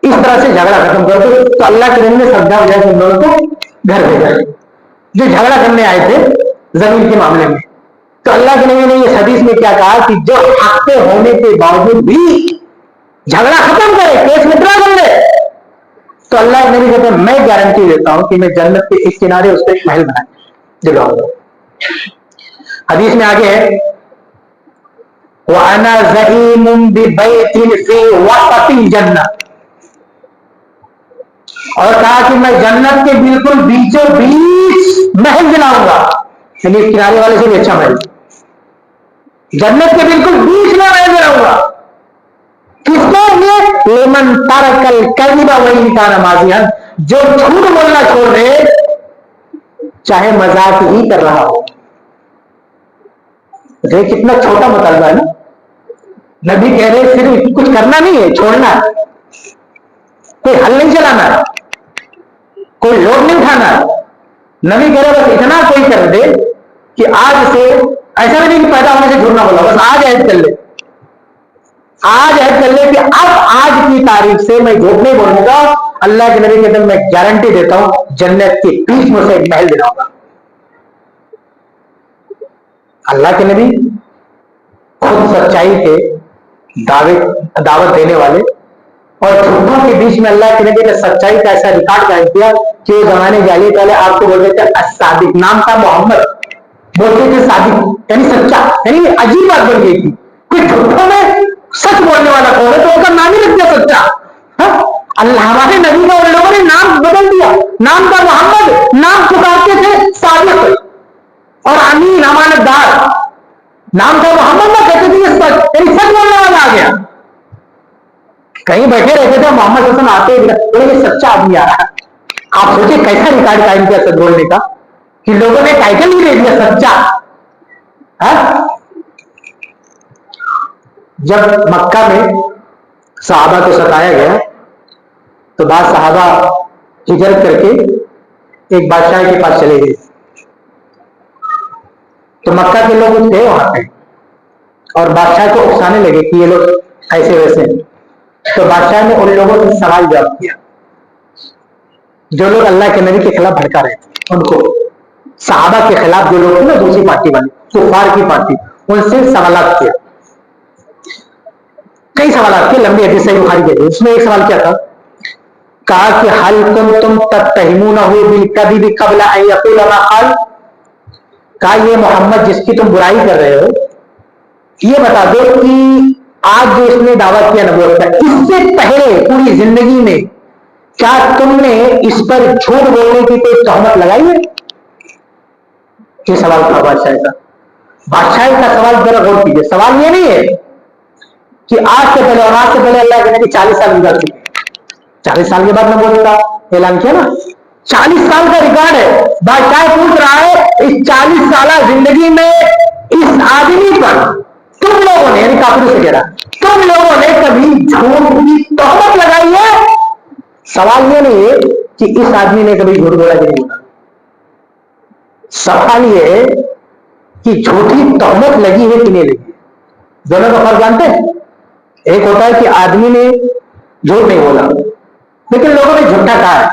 اس طرح سے جھگڑا ختم کر دو. تو اللہ کے نبی نے سمجھا ہو جائے کہ ان دونوں کو گھر بھیجا جو جھگڑا کرنے آئے تھے زمین کے معاملے میں. تو اللہ کے نبی نے یہ حدیث میں کیا کہا کہ جو حق پہ ہونے کے باوجود بھی جھگڑا ختم کرے، کیس وڈرا کر لے، تو اللہ کے نبی کہتے ہیں میں گارنٹی دیتا ہوں کہ میں جنت کے ایک کنارے اس پہ ایک محل بنا دلاؤں گا. حدیث میں آگے ہے وَأَنَا زَعِيمٌ بِبَيْتٍ فِي وَسَطِ الْجَنَّةِ، اور کہا کہ میں جنت کے بالکل بیچوں بیچ محل دلاؤں گا. یعنی کنارے والے سے بھی اچھا محل، جنت کے بالکل بیچ میں محل دلاؤں گا. کس کو لیے؟ لمن ترک الکذب وان کان ماضیا، جو جھوٹ بولنا چھوڑ دے چاہے مذاق ہی کر رہا ہو. دیکھ کتنا چھوٹا مطالبہ ہے نا. نبی کہہ رہے صرف کچھ کرنا نہیں ہے، چھوڑنا ہے. کوئی حل نہیں چلانا ہے، کوئی لوڈ نہیں اٹھانا ہے. نبی کہہ رہے بس اتنا کوئی کر دے کہ آج سے ایسا نہیں کہ پیدا ہونے سے جھوٹ نہ بولا، بس آج عہد کر لے، آج عہد کر لے کہ اب آج کی تاریخ سے میں جھوٹ نہیں بولوں گا. اللہ کے نبی کے دن میں گارنٹی دیتا ہوں جنت کے بیچ میں سے ایک محل دلاؤں گا. اللہ کے نبی خود سچائی کے دعوت دینے والے اور جھوٹوں کے بیچ میں اللہ کے نبی نے سچائی کا ایسا ریکارڈ قائم کیا کہ وہ زمانے جاہلیت والے آپ کو بولتے تھے الصادق، نام تھا محمد، بولتے تھے صادق یعنی سچا. یعنی عجیب بات بن گئی تھی کہ جھوٹوں میں سچ بولنے والا کون ہے تو ان کا نام ہی رکھ دیا سچا. اللہ ہمارے نبی کا ان لوگوں نے نام بدل دیا، نام تھا محمد، نام پکارتے تھے صادق اور امین امانت دار. نام تھا محمد نہ کہتے تھے سچ، یعنی سچ بولنے والا آ گیا. کہیں بیٹھے رہتے تھے محمد صلی اللہ علیہ وسلم آتے یہ سچا آدمی آ رہا ہے. آپ سوچیں کیسا ریکارڈ قائم کیا سچ بولنے کا کہ لوگوں نے ٹائٹل ہی دے دیا سچا. جب مکہ میں صحابہ کو ستایا گیا تو بعض صحابہ ہجرت کر کے ایک بادشاہ کے پاس چلے گئے. تو مکہ کے لوگ تھے وہاں پہ اور بادشاہ کو اکسانے لگے کہ یہ لوگ ایسے ویسے. تو بادشاہ نے ان لوگوں سے سوال جواب کیا جو لوگ اللہ کے نبی کے خلاف بھڑکا رہے تھے. ان کو صحابہ کے خلاف جو لوگ تھے نا دوسری پارٹی والے کفار کی پارٹی، ان سے سوالات کیا. کئی سوالات تھے، لمبی حدیث صحیح بخاری کے. اس میں ایک سوال کیا تھا، کہا کہ حل کنتم تتہمونہ بالکذب قبل ان یقول ما قال، کہا یہ محمد جس کی تم برائی کر رہے ہو یہ بتا دو کہ آج جو اس نے دعویٰ کیا نبوت کا اس سے پہلے پوری زندگی میں کیا تم نے اس پر جھوٹ بولنے کی کوئی تہمت لگائی ہے؟ یہ سوال تھا بادشاہ کا. بادشاہ کا سوال ذرا غور کیجیے. سوال یہ نہیں ہے کہ آج سے پہلے اور آج سے پہلے اللہ کے نبی 40 سال گزر چکے، 40 سال کے بعد نبوت کا اعلان کیا نا، 40 سال کا ریکارڈ ہے. بادشاہ پوچھ رہا ہے اس 40 سالہ زندگی میں اس آدمی پر تم لوگوں نے، یعنی کافروں سے کہہ رہا تم لوگوں نے کبھی جھوٹ کی تہمت لگائی ہے؟ سوال یہ نہیں ہے کہ اس آدمی نے کبھی جھوٹ بولا کہ نہیں بولا. سوال یہ ہے کہ جھوٹی تہمت لگی ہے کہ نہیں لگی. دونوں کا فرق جانتے ہیں؟ ایک ہوتا ہے کہ آدمی نے جھوٹ نہیں بولا لیکن لوگوں نے جھوٹا کہا ہے,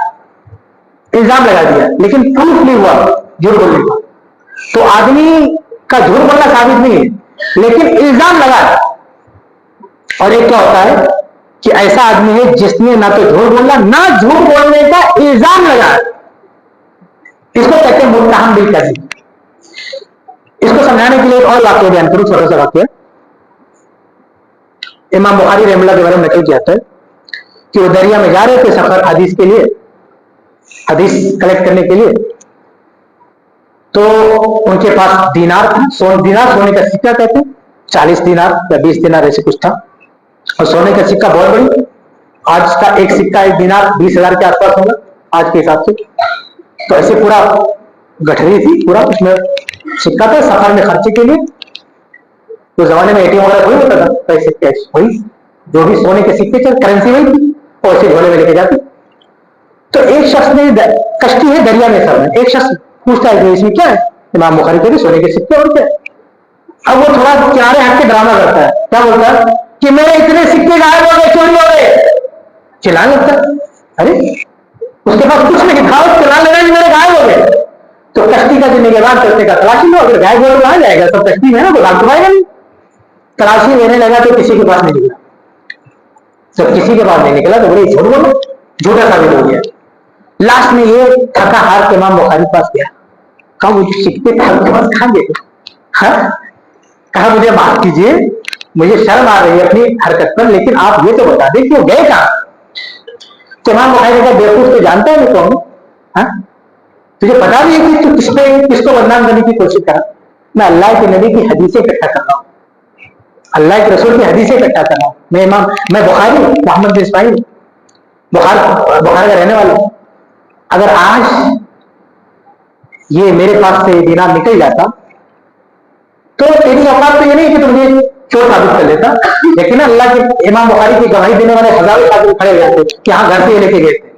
الزام لگا دیا لیکن پروف نہیں ہوا جھوٹ بولنے کا, تو آدمی کا جھوٹ بولنا ثابت نہیں ہے لیکن الزام لگا ہے. اور ایک کیا ہوتا ہے کہ ایسا آدمی ہے جس نے نہ تو جھوٹ بولا نہ جھوٹ بولنے کا الزام لگا. اس کو کہتے ہیں متہم بالکذب. اس کو سمجھانے کے لیے ایک اور واقعہ بیان کروں, چھوٹا سا واقعہ. امام بخاری رحمہ اللہ کے بارے میں نقل کیا ہے کہ وہ دریا میں جا رہے تھے سفر حدیث کے لیے, حدیث کلیکٹ کرنے کے لیے. تو ان کے پاس دینار تھا, دینار سونے کا سکہ کہتے ہیں, 40 دینار یا 20 دینار ایسے کچھ تھا, اور سونے کا سکہ بہت بڑی. آج کا ایک سکہ ایک دینار 20,000 کے آس پاس ہوگا آج کے حساب سے. تو ایسے پورا گٹھری تھی, پورا اس میں سکہ تھا سفر میں خرچے کے لیے. تو زمانے میں ATM وغیرہ وہی ہوتا تھا, پیسے کیش وہی, جو بھی سونے کے سکے چل کرنسی وہی تھی, اور اسے جھولے میں لے کے جاتے. تو ایک شخص نے, کشتی ہے دریا میں سر میں, ایک شخص پوچھتا ہے کہ اس میں کیا ہے. امام بخاری کہتے سونے کے سکے اور کیا. اب وہ تھوڑا کنارے ہٹ کے ڈرامہ کرتا ہے, کیا بولتا ہے کہ میرے اتنے سکے غائب ہو گئے, چوری ہو گئے. چلانے لگتا ہے, ارے اس کے پاس کچھ نہیں تھا, چلانے لگا کہ میرے غائب ہو گئے. تو کشتی کا جو نگہبان کرتے کا تلاشی لو, اگر غائب ہو کہاں جائے گا, سب کشتی میں نا, تو دام پائے گا نہیں. تلاشی لینے لگا تو کسی کے پاس نہیں نکلا, جب کسی کے پاس نہیں نکلا تو بڑے جھوٹ بولو, جھوٹا ثابت ہو گیا. لاسٹ میں یہ تھکا ہار کے امام بخاری پاس گیا, کہا مجھے سکتے آپ کے پاس کہاں گئے. کہا مجھے معاف کیجیے, مجھے شرم آ رہی ہے اپنی حرکت پر, لیکن آپ یہ تو بتا دیں کہ وہ گئے کہاں. تو امام بخاری کا بیوقوف تو جانتا ہے میں کون ہوں, تجھے پتا بھی ہے کہ تو کس کو بدنام کرنے کی کوشش کر. میں اللہ کے نبی کی حدیثیں اکٹھا کر رہا ہوں, اللہ کے رسول کی حدیثیں اکٹھا کر رہا ہوں. میں بخاری محمد بن اسماعیل بخار کا رہنے والا ہوں. اگر آج یہ میرے پاس سے دینار نکل جاتا تو تیری اوقات تو یہ نہیں کہ تم یہ چور ثابت کر لیتا, لیکن اللہ کے امام بخاری کی گواہی دینے والے ہزاروں آدمی کھڑے ہو جاتے کہ ہاں گھر سے یہ لے کے گئے تھے.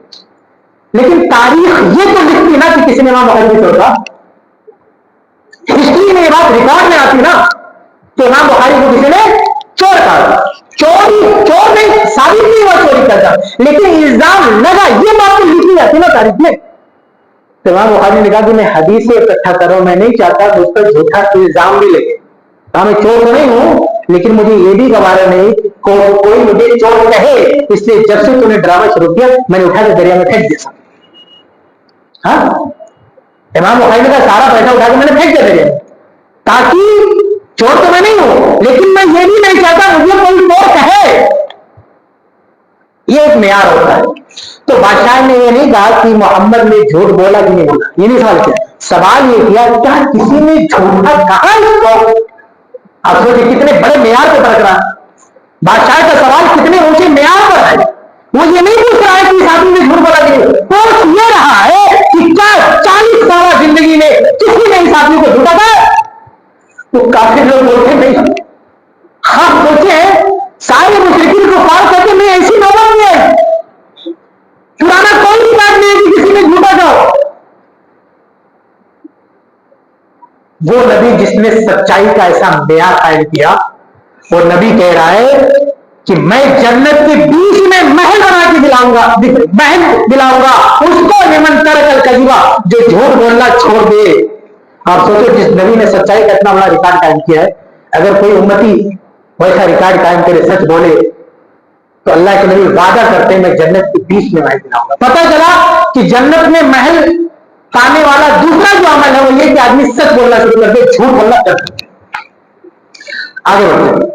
لیکن تاریخ یہ تو لکھتی نا کہ کسی نے امام بخاری کو چھوڑا, ہسٹری میں یہ بات ریکارڈ میں آتی نا کہ امام بخاری کو کسی نے چور کہا. چور نہیں ثابت نہیں ہوا چوری کرتا, لیکن الزام لگا, یہ بات تو لکھی جاتی نا تاریخ میں. تو امام بخاری نے کہا کہ میں حدیثیں اکٹھا کروں, میں نہیں چاہتا مجھ پر جھوٹا الزام بھی لگے. میں چور تو نہیں ہوں, لیکن مجھے یہ بھی گوارا نہیں کوئی مجھے چور کہے, اس لیے جب سے تو نے ڈرامہ شروع کیا میں نے اٹھا کے دریا میں پھینک دیا. ہاں, امام بخاری نے کہا سارا پیسہ اٹھا کے میں نے پھینک دیا دریا میں, تاکہ چور تو میں نہیں ہوں لیکن میں یہ بھی نہیں چاہتا مجھے کوئی چور کہے. یہ ایک معیار ہوتا ہے. تو بادشاہ نے یہ نہیں کہا کہ محمد نے جھوٹ بولا کہ نہیں بولا, یہ نہیں سوال کیا. سوال یہ کیا کیا کسی نے جھوٹا کہا اس کو. آپ سوچیں کتنے بڑے معیار پہ پرکھ رہا. بادشاہ کا سوال کتنے اونچے معیار پر ہے. وہ یہ نہیں پوچھ رہا ہے کہ اس آدمی نے جھوٹ بولا کہ نہیں, پوچھ یہ رہا ہے کہ کیا 40 سالہ زندگی میں کسی نے اس آدمی کو جھوٹا کہا. تو کافی لوگ بولتے نہیں. ہاں سوچیں سارے مشرکین کو پار کرتے میں ایسی نوبت میں پرانا کوئی بھی بات نہیں ہے کہ کسی نے جھوٹا کہا. وہ نبی جس نے سچائی کا ایسا معیار قائم کیا, وہ نبی کہہ رہا ہے کہ میں جنت کے بیچ میں محل بنا کے دلاؤں گا, محل دلاؤں گا اس کو لمن ترک الکذبا, جو جھوٹ بولنا چھوڑ دے. آپ سوچو جس نبی نے سچائی کا اتنا بڑا ریکارڈ قائم کیا ہے, اگر کوئی امتی ویسا ریکارڈ قائم کرے, سچ بولے, تو اللہ کے نبی وعدہ کرتے ہیں میں جنت کے بیچ میں محل دلاؤں گا. پتہ چلا کہ جنت میں محل پانے والا دوسرا جو عمل ہے وہ یہ کہ آدمی سچ بولنا شروع کر دے, جھوٹ بولنا کر دے. آگے بڑھتے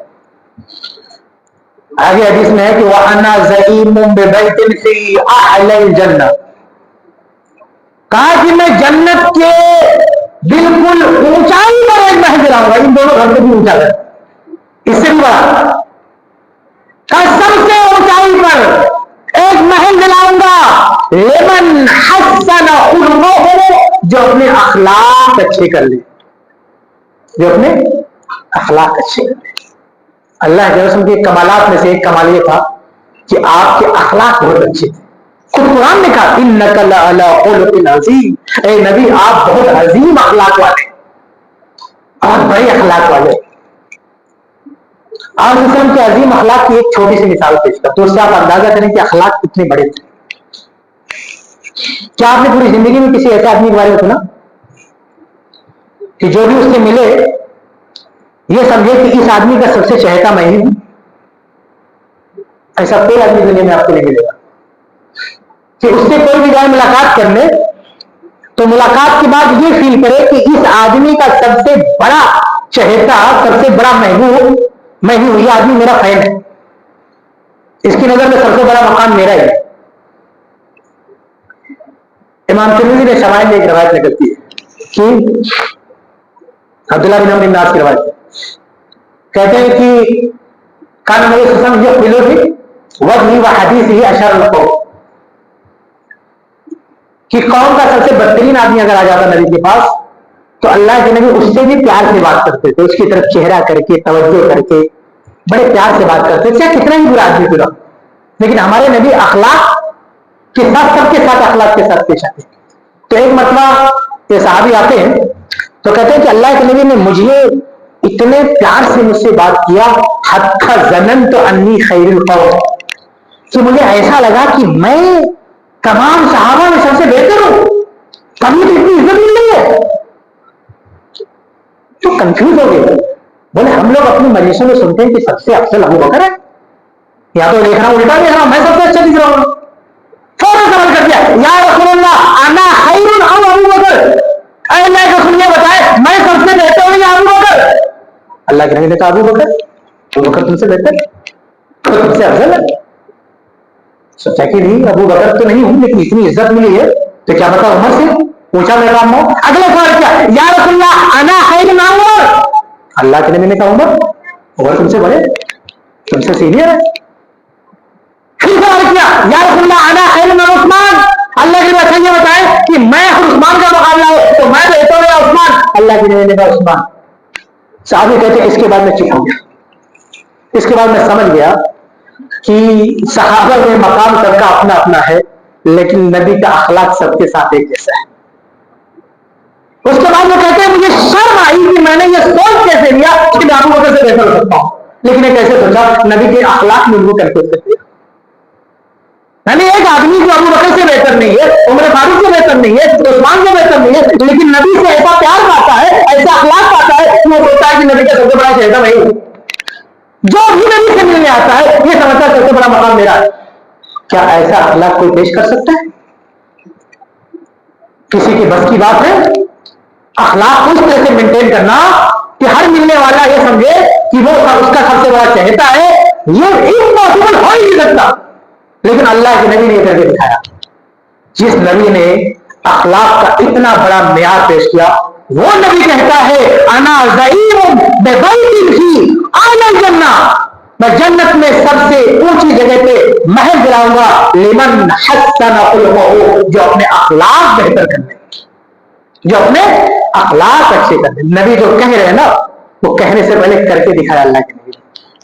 آگے حدیث میں ہے کہ وَأَنَا زَعِيمٌ بِبَيْتٍ فِي أَعْلَى الْجَنَّةِ, کہا کہ میں جنت کے بالکل اونچائی پر ایک محل دلاؤں گا. ان دونوں گھر سے بھی اونچا ہے, اس سے بھی بڑا, سب سے اونچائی پر ایک محل دلاؤں گا. لمن حسن خلقه, جو اپنے اخلاق اچھے کر لے, جو اپنے اخلاق اچھے کر لے. اللہ کے رسول کے کمالات میں سے ایک کمال یہ تھا کہ آپ کے اخلاق بہت اچھے تھے, خود قرآن نے کہا انک لعلی خلق عظیم، اے نبی آپ بہت عظیم اخلاق والے، بہت بڑے اخلاق والے۔ آپ وسلم کے عظیم اخلاق کی ایک چھوٹی سی مثال پیش کرتا ہوں، اس سے آپ اندازہ کریں کہ اخلاق کتنے بڑے تھے۔ کیا آپ نے پوری زندگی میں کسی ایسے آدمی کے بارے میں سنا کہ جو بھی اس سے ملے یہ سمجھے کہ اس آدمی کا سب سے چہیتا میں ہی ہوں؟ ایسا کوئی آدمی دنیا میں آپ کو نہیں ملے گا کہ اس سے کوئی بھی جائے ملاقات کرنے تو ملاقات کے بعد یہ فیل کرے کہ اس آدمی کا سب سے بڑا چہیتا، سب سے بڑا محبوب میں ہی ہوں، یہ آدمی میرا فین ہے، اس کی نظر میں سب سے بڑا مقام میرا ہی ہے۔ امام ترمذی نے شمائل میں ایک روایت نقل کی ہے کہ عبداللہ بن عمرو بن عاص کی روایت کہتے ہیں کہ کان نبی صلی اللہ علیہ وسلم یقبلو بھی وجہی و حدیثی اشر القوم، کہ قوم کا سب سے بدترین آدمی اگر آ جاتا نبی کے پاس تو اللہ کے نبی اس سے بھی پیار سے بات کرتے تھے، اس کی طرف چہرہ کر کے توجہ کر کے بڑے پیار سے بات کرتے تھے، کتنا ہی برا آدمی تھا لیکن ہمارے نبی اخلاق کے ساتھ، سب کے ساتھ اخلاق کے ساتھ پیش آتے۔ تو ایک مرتبہ یہ صحابی آتے ہیں تو کہتے ہیں کہ اللہ کے نبی نے مجھے اتنے پیار سے مجھ سے بات کیا حتی ظننت انی خیر القوم، کہ مجھے ایسا لگا کہ میں تمام صحابہ میں سب سے بہتر ہوں، کبھی تو اتنی عزت مل رہی ہے۔ تو کنفیوز ہو گئے، بولے ہم لوگ اپنی مجلسوں میں سنتے ہیں کہ سب سے افضل ابو بکر ہے، یا تو دیکھ رہا ہوں الٹا دیکھ رہا ہوں میں سب سے اچھا دکھ رہا ہوں۔ فوراً سوال کر دیا یا رسول اللہ انا خیر ام ابو بکر، اے اللہ کے رسول یہ بتائے میں سب سے بہتر ہوں یا ابو بکر؟ اللہ کے نبی نے کہا ابو بکر، ابو بکر تم سے بہتر، تم سے افضل ہے۔ سوچا کہ نہیں ابو بکر تو نہیں ہوں لیکن اتنی عزت ملی ہے تو کیا بتا عمر سے پوچھا میرا ہوں۔ اگلے سوال کیا یا رسول اللہ انا خیر ام عمر، اللہ کے نبی نے کہا عمر تم سے بڑے، تم سے سینئر ہے۔ پھر سوال کیا یا رسول اللہ انا خیر ام عثمان، اللہ کے نبی یہ بتائے کہ میں عثمان کا مقابلہ ہو تو میں بہتر ہوں یا عثمان؟ اللہ کے نبی نے کہا عثمان۔ صحابی کہتے ہیں اس کے بعد میں چپ ہو گیا، اس کے بعد میں سمجھ گیا کہ صحابہ میں مقام سب کا اپنا اپنا ہے لیکن نبی کا اخلاق سب کے ساتھ ایک جیسا ہے۔ اس کے بعد وہ کہتے ہیں مجھے شرم آئی کہ میں نے یہ سوچ کیسے لیا کہ میں ابو بکر سے بہتر ہو سکتا ہوں، لیکن یہ کیسے سوچا نبی کے اخلاق میں ان کو کنفیوز کر دیا۔ یعنی ایک آدمی جو ابو بکر سے بہتر نہیں ہے، عمر فاروق سے بہتر نہیں ہے، عثمان سے بہتر نہیں ہے، لیکن نبی سے ایسا پیار پاتا ہے، ایسا اخلاق پاتا ہے کہ وہ سوچتا ہے کہ نبی کا سب سے بڑا چہیتا وہی ہوں، جو بھی نبی سے ملنے آتا ہے یہ سمجھتا ہے سب سے بڑا مقام میرا ہے۔ کیا ایسا اخلاق کوئی پیش کر سکتا ہے؟ کسی کے بس کی بات ہے اخلاق اس طرح سے مینٹین کرنا کہ ہر ملنے والا یہ سمجھے کہ وہ اس کا سب سے بڑا چہیتا ہے؟ یہ امپاسبل ہو ہی نہیں سکتا، لیکن اللہ کے نبی نے یہ کر کے دکھایا۔ جس نبی نے اخلاق کا اتنا بڑا معیار پیش کیا وہ نبی کہتا ہے انا زعیم ببیت فی اعلی الجنہ، میں جنت میں سب سے اونچی جگہ پہ محل دلاؤں گا لمن حسن خلقہ، جو اپنے اخلاق بہتر کرنے، جو اپنے اخلاق اچھے کرنے۔ نبی جو کہہ رہے ہیں نا وہ کہنے سے پہلے کر کے دکھایا اللہ کے نبی۔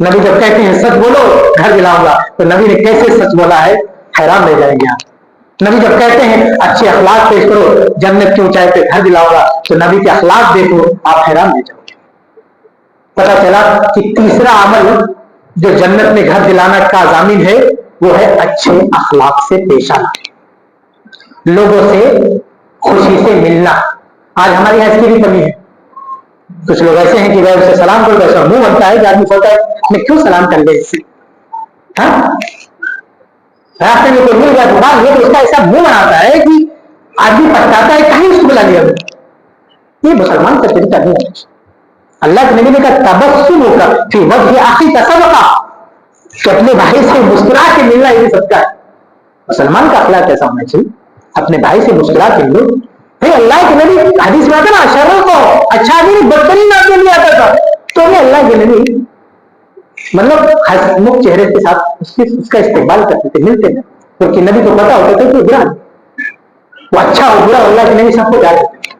نبی جب کہتے ہیں سچ بولو گھر دلاؤں گا تو نبی نے کیسے سچ بولا ہے حیران رہ جائیں گے آپ۔ نبی جب کہتے ہیں اچھے اخلاق پیش کرو جنت کی اونچائی پہ گھر دلاؤں گا تو نبی کے اخلاق دیکھو آپ حیران رہ جاؤ گے۔ پتا چلا کہ تیسرا عمل جو جنت میں گھر دلانا کا ضامن ہے وہ ہے اچھے اخلاق سے پیش آنا، لوگوں سے خوشی سے ملنا۔ آج ہماری حیث کی بھی کمی ہے، کچھ لوگ ایسے ہیں کہ وہ اسے سلام کرو ایسا منہ بنتا ہے کہ آدمی سوچتا ہے میں کیوں سلام کر لے اس سے، راستے میں کوئی مل گیا دکان یہ تو اس کا ایسا منہ بناتا ہے کہ آدمی پچھتاتا ہے کہیں اس کو بلا لیا۔ یہ مسلمان کا طریقہ نہیں ہے۔ اللہ کے نبی نے کہا تبسم ہوگا فی وجہ اخی کا صدقہ، کہ اپنے بھائی سے مسکرا کے ملنا یہ سب ہے۔ مسلمان کا اخلاق ایسا ہونا چاہیے اپنے بھائی سے مسکرا کے ملو۔ بھائی اللہ کے نبی حدیث میں آتا نا شروں کو اچھا آدمی بدترین آدمی نہیں آتا تھا، تو ہمیں اللہ کے نبی مطلب ہسمکھ چہرے کے ساتھ اس کا استقبال کرتے تھے، ملتے تھے، کیونکہ نبی کو پتا ہوتا تھا کہ برا وہ اچھا ہو برا اللہ کے نبی سب کو جانتے تھے۔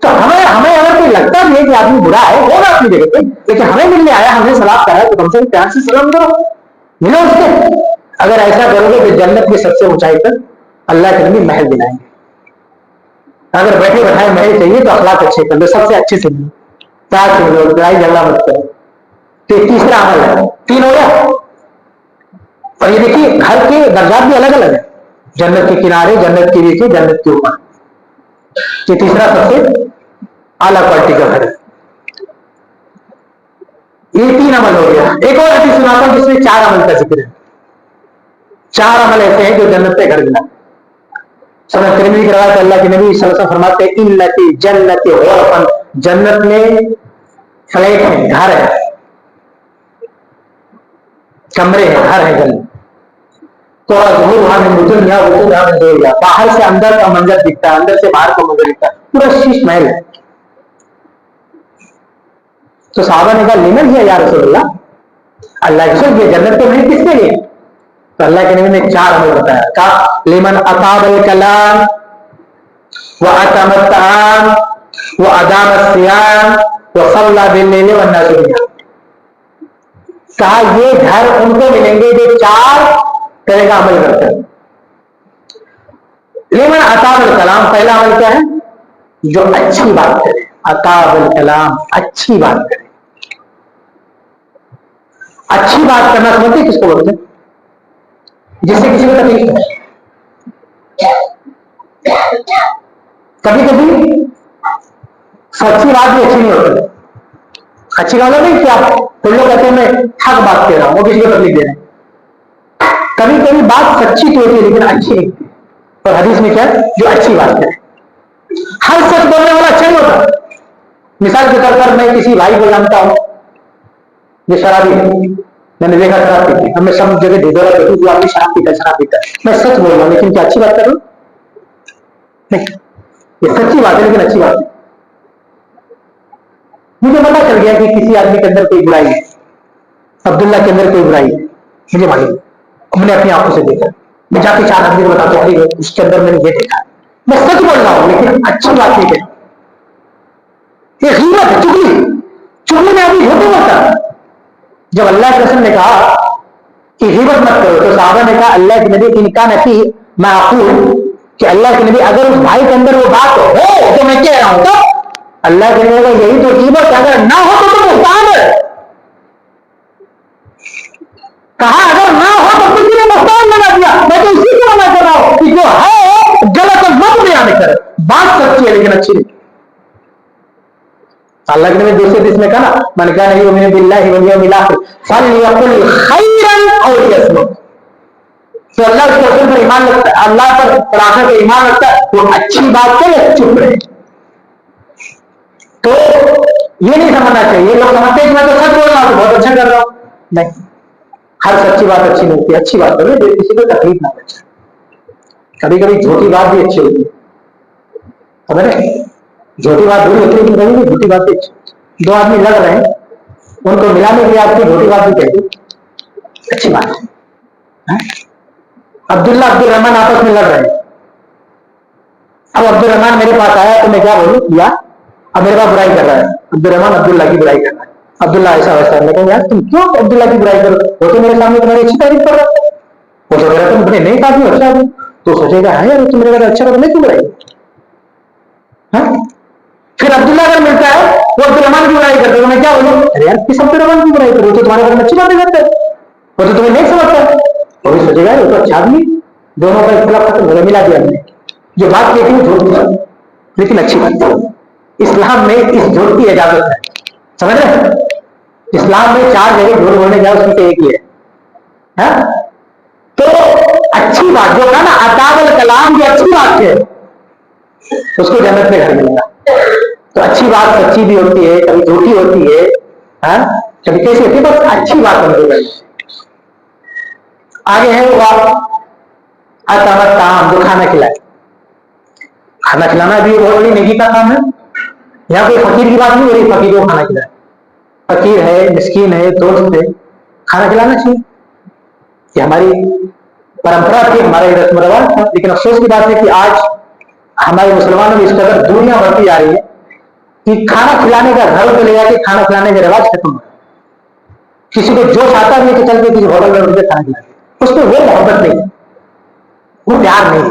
تو ہمیں اگر کوئی لگتا بھی ہے کہ آدمی برا ہے ہوگا اپنی جگہ پہ، لیکن ہمیں ملنے آیا ہمیں سلام کرا تو کم سے کم پیار سے سلام کرو، ملو اس سے۔ اگر ایسا کرو گے تو جنت کی سب سے اونچائی پر اللہ کے نبی محل دلائیں گے. اگر بیٹھے بٹھائے محل چاہیے تو اخلاق اچھے کر لو, سب سے اچھے سے ملو, ساتھ ملو, لڑائی جھگڑا مت کرو. تو یہ تیسرا عمل ہے. 3 ہو گیا. اور یہ دیکھیے گھر کے درجات بھی الگ الگ ہیں, جنت کے کنارے, جنت کے نیچے, جنت کے اوپر. یہ تیسرا سب سے اعلیٰ کوالٹی کا گھر ہے. یہ 3 عمل ہو گیا. ایک اور حدیث سناتا ہوں جس میں 4 عمل کا ذکر ہے. 4 عمل ایسے ہیں جو جنت پہ گھر ملا. سنن ترمذی کی روایت, اللہ کے نبی صلی اللہ علیہ وسلم فرماتے ہیں ان جنت غرفا, جنت میں فلیٹ ہے, گھر ہے, کمرے ہیں, گھر ہے جنت. تو باہر سے اندر کا منظر دکھتا ہے, اندر سے باہر کا منظر دکھتا ہے, پورا شیش محل ہے. تو صحابہ نے کہا لمن ہے یا رسول اللہ, اللہ کے رسول یہ جنت کے محل کس کے لیے؟ تو اللہ کے نبی نے 4 عمل بتایا. کہا لمن اطاب الکلام واطعم الطعام وادام الصيام وصلى بالليل والناس نيام. کہا یہ گھر ان کو ملیں گے جو 4 طرح کا عمل کرتے ہیں. لمن اطاب الکلام, پہلا عمل کیا ہے؟ جو اچھی بات کرے. اطاب الکلام, اچھی بات کرے. اچھی بات کرنا سمجھتے کس کو بولتے ہیں؟ جس سے کسی کو تکلیف ہے. کبھی کبھی سچی بات بھی اچھی نہیں ہوتی. اچھی بات نہیں کہ آپ کچھ لوگ کہتے ہیں میں حق بات کہہ رہا ہوں, وہ کسی کو تکلیف دے رہے ہیں. کبھی کبھی بات سچی تو ہوتی ہے لیکن اچھی نہیں. اور حدیث میں کیا ہے؟ جو اچھی بات کرے. ہر سچ بولنے والا اچھا نہیں ہوتا. مثال کے طور پر میں کسی بھائی کو جانتا ہوں یہ شرابی ہے, میں نے دیکھا شراب پیتے, اب میں سب جگہ ڈھیلا دیکھوں جو آدمی شراب پیتا ہے, شراب پیتا ہے, میں سچ بول رہا ہوں لیکن کیا اچھی بات کر رہا ہوں؟ نہیں, یہ سچی بات ہے لیکن اچھی بات ہے. مجھے پتا چل گیا کہ کسی آدمی کے اندر کوئی برائی ہے, عبداللہ کے اندر کوئی برائی ہے, مجھے معلوم, میں نے اپنی آنکھوں سے دیکھا. میں جا کے 4 آدمی کو بتاتا ہوں اس کے اندر میں نے یہ دیکھا. میں سچ بول رہا ہوں لیکن اچھی بات نہیں کہتا. یہ غیبت ہے, چغلی. چغلی میں آدمی جھوٹے ہوتا. جب اللہ کے رسول نے کہا کہ غیبت مت کرو تو صحابہ نے کہا اللہ کے نبی ان کا نفی میں اقول, کہ اللہ کے نبی اگر اس بھائی کے اندر وہ بات ہو تو میں کہہ رہا ہوں. تو اللہ کے نبی کا یہی تو غیبت, اگر نہ ہو تو محتاج ہے. کہا اگر نہ ہو تو کسی نے محتاج بنا دیا. میں تو اسی کو منع کر رہا ہوں کہ جو ہے غلط مت بیان کرے. بات سچی ہے لیکن اچھی نہیں. اللہ کے نبی دوسرے حدیث میں کہا نا من کان یؤمن باللہ والیوم الاخر فلیقل خیرا او لیصمت. تو اللہ کے رسول پر ایمان رکھتا ہے, اللہ پر آخرت پر ایمان رکھتا ہے, وہ اچھی بات کرے چپ رہے. تو یہ نہیں سمجھنا چاہیے. لوگ سمجھتے ہیں کہ میں تو سچ بول رہا ہوں, بہت اچھا کر رہا ہوں. نہیں, ہر سچی بات اچھی نہیں ہوتی. اچھی بات کرو جو کسی کو تکلیف نہ پہنچائے. کبھی کبھی جھوٹی بات بھی اچھی ہوتی ہے, خبر ہے, جھوٹی بات بری ہوتی ہے لیکن کبھی بھی جھوٹی بات بھی اچھی. 2 آدمی لڑ رہے ہیں, ان کو ملانے کے لیے آپ کی جھوٹی بات بھی کہتی, اچھی بات ہے. عبداللہ عبد الرحمان آپس میں لڑ رہے ہیں. اب عبد الرحمان میرے پاس آیا تو میں کیا بولوں, یا اب میرے پاس برائی کر رہا ہے. عبد الرحمان عبداللہ کی برائی کر رہا ہے. عبداللہ ایسا ویسا. میں کہوں یار تم کیوں عبداللہ کی برائی کرو, وہ تو میرے سامنے تمہاری اچھی تعریف کر رہا ہے. وہ سوچ رہا تم نہیں کافی اچھا ہے, تو سوچے گا ہے یار تم میرے اچھا کر نہیں کیوں برائی. پھر عبداللہ اگر ملتا ہے وہ عبد الرحمان کی برائی کرتے, میں کیا بولوں, ارے یار کس عبد الرحمان کی برائی کرو, تو تمہارے بارے میں اچھی باتیں کرتے ہیں, وہ تو تمہیں نہیں سمجھتا. وہ بھی سوچے گا وہ تو اچھا آدمی. دونوں کا اختلاف ختم ہو گیا, ملا دیا ہم نے. جو بات کہتی ہے جھوٹ تھی لیکن اچھی بات ہے. اسلام میں اس جھوٹ کی اجازت ہے, سمجھ رہے. اسلام میں 4 جگہ جھوٹ بولنے جاؤ, اس میں سے ایک ہی ہے. تو اچھی بات جو ہے نا, اطاب الکلام, جو اچھی بات ہے اس کو جنت میں گھر ملے گا. تو اچھی بات سچی بھی ہوتی ہے, کبھی جھوٹی ہوتی ہے, کبھی کیسی ہوتی ہے, بس اچھی بات ہوتی ہے. آگے ہے وہ اطعمت طعام, جو کھانا کھلائے. کھانا کھلانا بھی بہت بڑی نیکی کا کام ہے. یہاں کوئی فقیر کی بات نہیں ہو رہی, فقیر کو کھانا کھلائے. فقیر ہے, مسکین ہے, دوست ہے, کھانا کھلانا چاہیے. یہ ہماری پرمپرا تھی, ہمارا یہ رسم و رواج تھا. لیکن افسوس کی بات ہے کہ آج ہمارے مسلمانوں میں اس قدر دنیا بڑھتی جا رہی ہے کہ کھانا کھلانے کا گھر پہ لے جا کے کھانا کھلانے کا رواج ختم ہو گیا. کسی کو جوش آتا بھی ہے کہ چل کے کسی ہوٹل میں کھانا کھلاتے, اس میں وہ محبت نہیں, وہ پیار نہیں.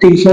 300,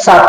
7,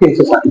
360।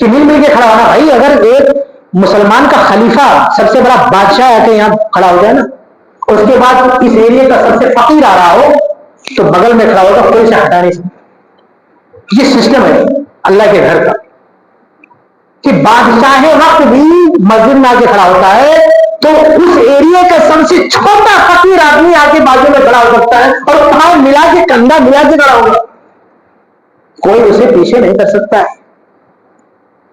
کہ مل مل کے کھڑا ہونا. بھائی اگر ایک مسلمان کا خلیفہ سب سے بڑا بادشاہ آ کے یہاں کھڑا ہو جائے نا, اس کے بعد اس ایریا کا سب سے فقیر آ رہا ہو تو بغل میں کھڑا ہوگا, کوئی سے ہٹا نہیں سکتا. یہ سسٹم ہے اللہ کے گھر کا کہ بادشاہ وقت بھی مسجد میں آ کے کھڑا ہوتا ہے تو اس ایریا کا سب سے چھوٹا فقیر آدمی آ کے بازو میں کھڑا ہو سکتا ہے اور پاؤں ملا کے کندھا ملا کے کھڑا ہوگا, کوئی اسے پیچھے نہیں کر سکتا ہے.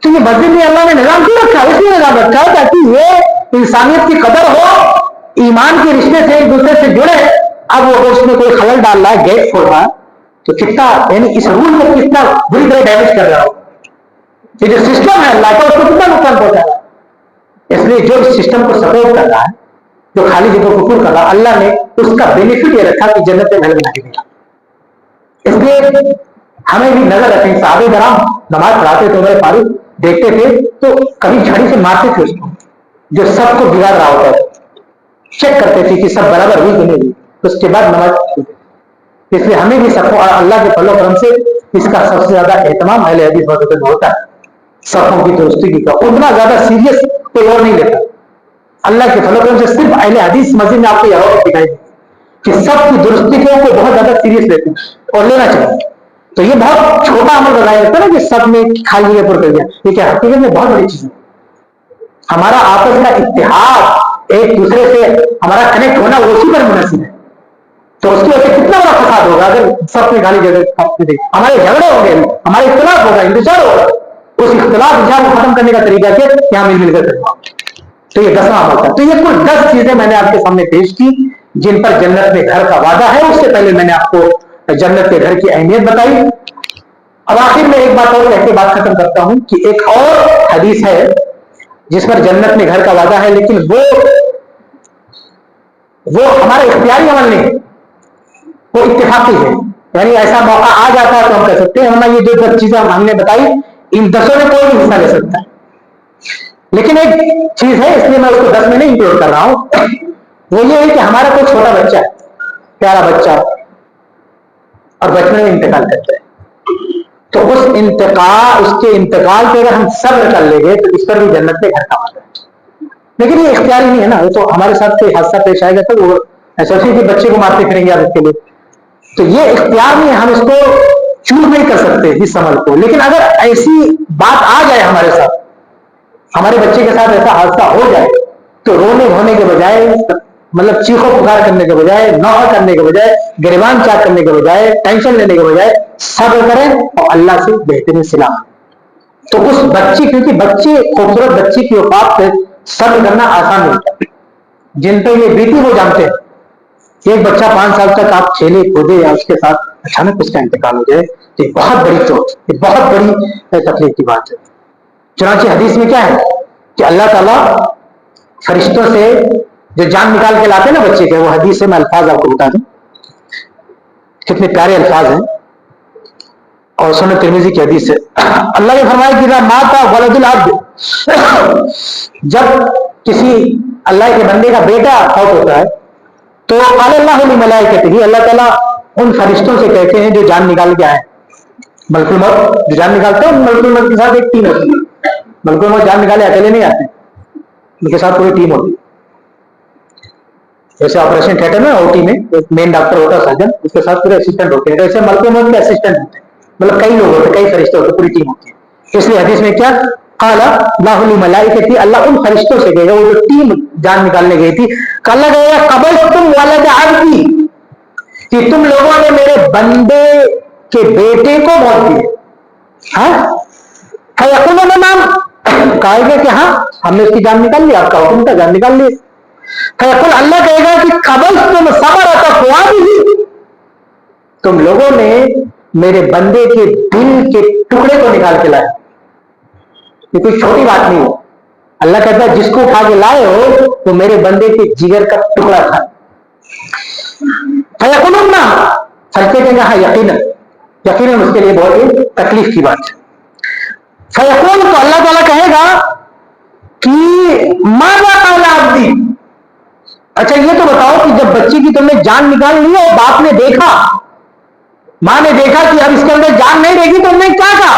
تو یہ مسجد میں اللہ نے نظام کیوں رکھا ہے؟ اس لیے نظام رکھا ہے تاکہ یہ انسانیت کی قدر ہو, ایمان کے رشتے سے ایک دوسرے سے جڑے. اب وہ اس میں کوئی خلل ڈال رہا ہے, گیٹ کھول رہا ہے, تو کتنا یعنی اس رول کو کتنا بری طرح ڈیمیج کر رہا ہو. یہ جو سسٹم ہے اللہ کا اس کو کتنا نقصان پہنچا رہا ہے. اس لیے جو اس سسٹم کو سپورٹ کر رہا ہے, جو خالی جگہ کو کفر کر رہا ہے, اللہ نے اس کا بینیفٹ یہ رکھا کہ جنت میں گھر بنا کے دیا. اس لیے ہمیں بھی نظر رکھیں. صحابہ کرام نماز پڑھاتے تھے, عمر فاروق دیکھتے تھے تو کبھی جھڑی سے مارتے تھے اس کو جو سب کو بگاڑ رہا ہوتا ہے, چیک کرتے تھے کہ سب برابر ہوئی کہ نہیں ہوئی, اس کے بعد نماز پڑھتے تھے. اس لیے ہمیں بھی سب اللہ کے فضل و کرم سے اس کا سب سے زیادہ اہتمام اہل حدیث مسجد میں ہوتا ہے. صفوں کی درستگی کا اتنا زیادہ سیریس کوئی اور نہیں لیتا. اللہ کے فضل و کرم سے صرف اہل حدیث مسجد میں آپ کو یہ دکھائی دے کہ سب کی درستگیوں کو بہت زیادہ سیریس لیتے ہیں اور لینا چاہیے. تو یہ بہت چھوٹا عمل بتایا جاتا ہے نا کہ سب نے خالی جگہ پر کر دیا, یہ کیا حقیقت میں بہت بڑی چیز ہے. ہمارا آپس کا اتحاد, ایک دوسرے سے ہمارا کنیکٹ ہونا اسی پر منحصر ہے. تو اس کی وجہ سے کتنا بڑا فساد ہوگا اگر سب نے خالی جگہ. ہمارے جھگڑے ہوں گے, ہمارے اختلاف ہوگا, انتشار ہوگا. اس اختلاف انتشار کو ختم کرنے کا طریقہ کیا یہاں مل کر کرنا. تو یہ 10واں عمل تھا. تو یہ کل 10 چیزیں میں نے آپ کے سامنے پیش کی جن پر جنت میں گھر کا وعدہ ہے. اس سے پہلے میں نے آپ کو جنت کے گھر کی اہمیت بتائی. اب آخر میں ایک بات اور کہہ کے بات ختم کرتا ہوں کہ ایک اور حدیث ہے جس پر جنت میں گھر کا وعدہ ہے, لیکن وہ ہمارا اختیاری عمل نہیں, وہ اتفاقی ہے. یعنی ایسا موقع آ جاتا ہے تو ہم کہہ سکتے ہیں ہمیں یہ جو 10 چیزیں ہم نے بتائی ان 10 میں کوئی بھی حصہ لے سکتا ہے. لیکن ایک چیز ہے, اس لیے میں اس کو 10 میں نہیں انکلوڈ کر رہا ہوں. وہ یہ ہے کہ ہمارا کوئی چھوٹا بچہ ہے, پیارا بچہ, اور بچپن میں انتقال کرتا ہے, تو اس کے انتقال پہ اگر ہم صبر کر لیں گے تو اس پر بھی جنت میں گھر کا وعدہ ہے. لیکن یہ اختیاری نہیں ہے نا, وہ تو ہمارے ساتھ کوئی حادثہ پیش آئے گا تو وہ ایسا کہ بچے کو مارتے پھریں گے آپ اس کے لیے, تو یہ اختیار نہیں ہے, ہم اس کو چوز نہیں کر سکتے اس عمل کو. لیکن اگر ایسی بات آ جائے ہمارے ساتھ, ہمارے بچے کے ساتھ ایسا حادثہ ہو جائے تو رونے دھونے کے بجائے, مطلب چیخو پکار کرنے کے بجائے, نوحہ کرنے کے بجائے, گریبان چاک کرنے کے بجائے, ٹینشن لینے کے بجائے صبر کریں اور اللہ سے بہترین صلاح. تو اس بچی, کیونکہ بچے خوبصورت بچی کی وفات پہ صبر کرنا آسان ہوتا ہے. جن پہ یہ بیتی وہ جانتے ہیں. ایک بچہ 5 سال تک آپ کھیلے کودے یا اس کے ساتھ اچانک اس کا انتقال ہو جائے تو یہ بہت بڑی چوٹ, یہ بہت بڑی تکلیف کی بات ہے. چنانچہ حدیث میں کیا ہے کہ اللہ تعالیٰ فرشتوں سے جو جان نکال کے لاتے ہیں نا بچے کے, وہ حدیث سے میں الفاظ آپ کو بتا دوں, کتنے پیارے الفاظ ہیں, اور سنن ترمذی کی حدیث ہے. اللہ نے فرمایا کہ ماتا ولد العبد, جب کسی اللہ کے بندے کا بیٹا فوت ہوتا ہے تو قال اللہ لملائکتہ, اللہ تعالیٰ ان فرشتوں سے کہتے ہیں جو جان نکال کے آئے. ملک الموت جو جان نکالتے ہیں, ملک الموت کے ساتھ ایک ٹیم ہوتی ہے. ملک الموت جان نکالے اکیلے نہیں آتے, ان کے ساتھ پوری ٹیم ہوتی ہے. جیسے آپریشن تھیٹر میں او ٹی میں ایک مین ڈاکٹر ہوتا ہے, سرجن, اس کے ساتھ پورے اسسٹنٹ ہوتے ہیں. ایسے ملک الموت کے اسسٹنٹ ہوتے ہیں, مطلب کئی لوگ ہوتے ہیں, کئی فرشتے ہوتے ہیں, پوری ٹیم ہوتی ہے. اس لیے حدیث میں کیا قال اللہ للملائکۃ, اللہ ان فرشتوں سے کہے گا, وہ جو ٹیم جان نکالنے گئی تھی, اللہ کہے گا قبضتم ولد عبدی, کہ تم لوگوں نے میرے بندے کے بیٹے کو موت دی. ہاں, فیقولون نعم, کہے گا کہ ہاں ہم نے اس کی جان نکال لی, آپ کا حکم تھا جان نکال لی. فیقول, اللہ کہے گا کہ قبضتم ثمرۃ فؤادہ, تم لوگوں نے میرے بندے کے دل کے ٹکڑے کو نکال کے لائے. یہ کوئی چھوٹی بات نہیں ہے. اللہ کہتا ہے جس کو اٹھا کے لائے ہو تو میرے بندے کے جگر کا ٹکڑا تھا. فیقولون نعم, فرشتے کہیں گے ہاں یقیناً, یقیناً اس کے لیے بہت ہی تکلیف کی بات ہے. فیقول, تو اللہ تعالیٰ کہے گا کہ ماذا قال عبدی, اچھا یہ تو بتاؤ کہ جب بچی کی تم نے جان نکال لی اور باپ نے دیکھا, ماں نے دیکھا کہ اب اس کے اندر جان نہیں رہے گی, تو تم نے کیا کہا؟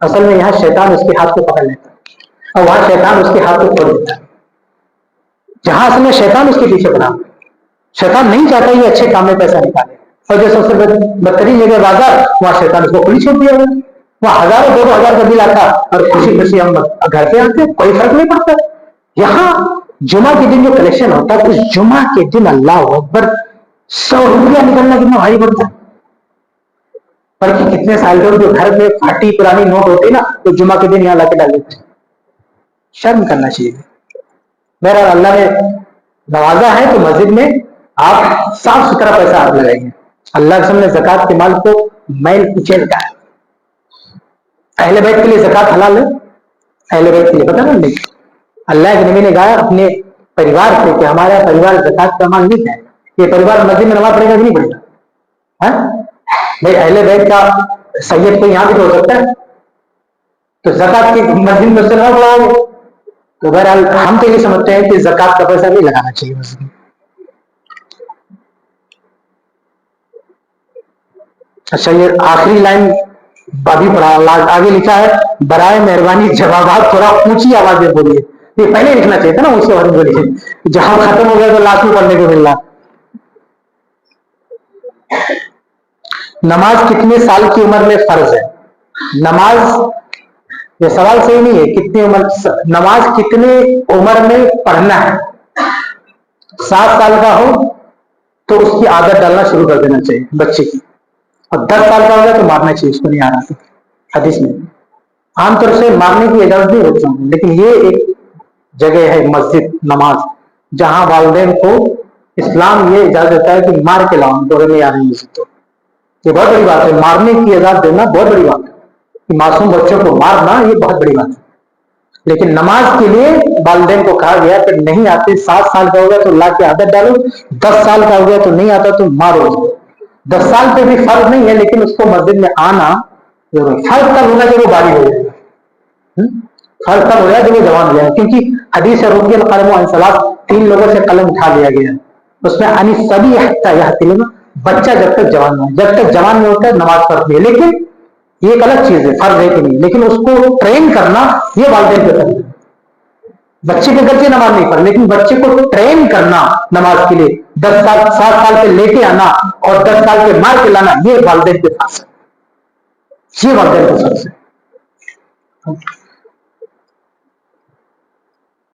اصل میں یہاں شیطان اس کے ہاتھ کو پکڑ لیتا ہے اور وہاں شیطان اس کے ہاتھ کو کھول دیتا ہے. جہاں اصل میں شیطان اس کے پیچھے پڑا, شیطان نہیں چاہتا یہ اچھے کام میں پیسہ نکالے, اور جو سب سے بدترین جگہ بازار, وہاں شیطان اس کو کھلی چھوڑ دیا. وہاں ہزاروں 2,000 کا بل آتا اور خوشی خوشی ہم گھر پہ آتے, کوئی فرق نہیں پڑتا. یہاں جمعہ کے دن جو کلیکشن ہوتا ہے, اس جمعہ کے دن اللہ اکبر 100 روپیہ نکلنا کتنا بھاری پڑتا ہے. بلکہ کتنے سال کے جو گھر میں پھٹی پرانی نوٹ ہوتی نا, تو جمعہ کے دن یہاں لا کے ڈال دیتے. شرم کرنا چاہیے. میرا اللہ نے نوازا ہے تو مسجد میں آپ صاف ستھرا پیسہ آپ لگائیں گے. اللہ رسول نے زکات کے مال کو میل کچیلتا ہے. اہل بیت کے لیے زکات حلال ہے, اہل بیت کے لیے پتہ نہیں. اللہ کے نبی نے کہا اپنے پریوار سے کہ ہمارا پریوار زکات کا مال نہیں ہے, یہ پریوار مسجد میں نماز پڑھے گا کہ نہیں پڑھے گا؟ بھائی اہل بیت کا سید کو یہاں بھی تو ہو سکتا ہے, تو زکات کی مسجد میں سے نہ پڑھاؤ. تو بہرحال ہم تو یہ سمجھتے ہیں کہ زکات کا پیسہ نہیں لگانا چاہیے مسجد میں. اچھا, یہ آخری لائن ابھی پڑھا, آگے لکھا ہے برائے مہربانی جوابات تھوڑا اونچی آواز میں بولیے. یہ پہلے لکھنا چاہیے تھا نا, اونچی آواز میں بولیے. جہاں ختم ہو گیا تو لاسٹ میں پڑھنے کو مل رہا. نماز کتنے سال کی عمر میں فرض ہے؟ نماز, یہ سوال صحیح نہیں ہے کتنی عمر, نماز کتنے عمر میں پڑھنا ہے. 7 سال کا ہو تو اس کی عادت ڈالنا شروع کر دینا چاہیے بچے کی, اور 10 سال کا ہو گیا تو مارنا چاہیے, اس کو نہیں آ رہا. حدیث میں عام طور سے مارنے کی اجازت نہیں ہوتی, لیکن یہ ایک جگہ ہے مسجد نماز جہاں والدین کو اسلام یہ اجازت دیتا ہے کہ مار کے لاؤ تو اگر نہیں آ رہی مسجد تو. یہ بہت بڑی بات ہے, مارنے کی اجازت دینا بہت بڑی بات ہے. کہ معصوم بچوں کو مارنا یہ بہت بڑی بات ہے. لیکن نماز کے لیے والدین کو کہا گیا کہ نہیں آتے, 7 سال کا ہو گیا تو لا کے عادت ڈالو, 10 سال کا ہو گیا تو نہیں آتا تو مارو. 10 سال پہ بھی فرض نہیں ہے, لیکن اس کو مسجد میں آنا فرض تب ہوگا جب وہ بالغ ہو جائے گا. فرض تب ہو جائے جب وہ جوان ہو جائے گا, کیونکہ حدیث رضی القلم عن ثلاث, 3 لوگوں سے قلم اٹھا لیا گیا. اس میں ان سبھی حتی یحتلم, بچہ جب تک جوان ہے, جب تک جوان میں ہوتا ہے نماز پڑھتی ہے. لیکن یہ ایک الگ چیز ہے, فرض ہے کہ نہیں, لیکن اس کو ٹرین کرنا یہ والدین کے طرف. بچے کے گھر سے نماز نہیں پڑھ, لیکن بچے کو ٹرین کرنا نماز کے لیے 10 سال 7 سال پہ لے کے آنا اور 10 سال پہ مار کے لانا, یہ والدین کے پاس ہے, یہ والدین کے پاس ہے.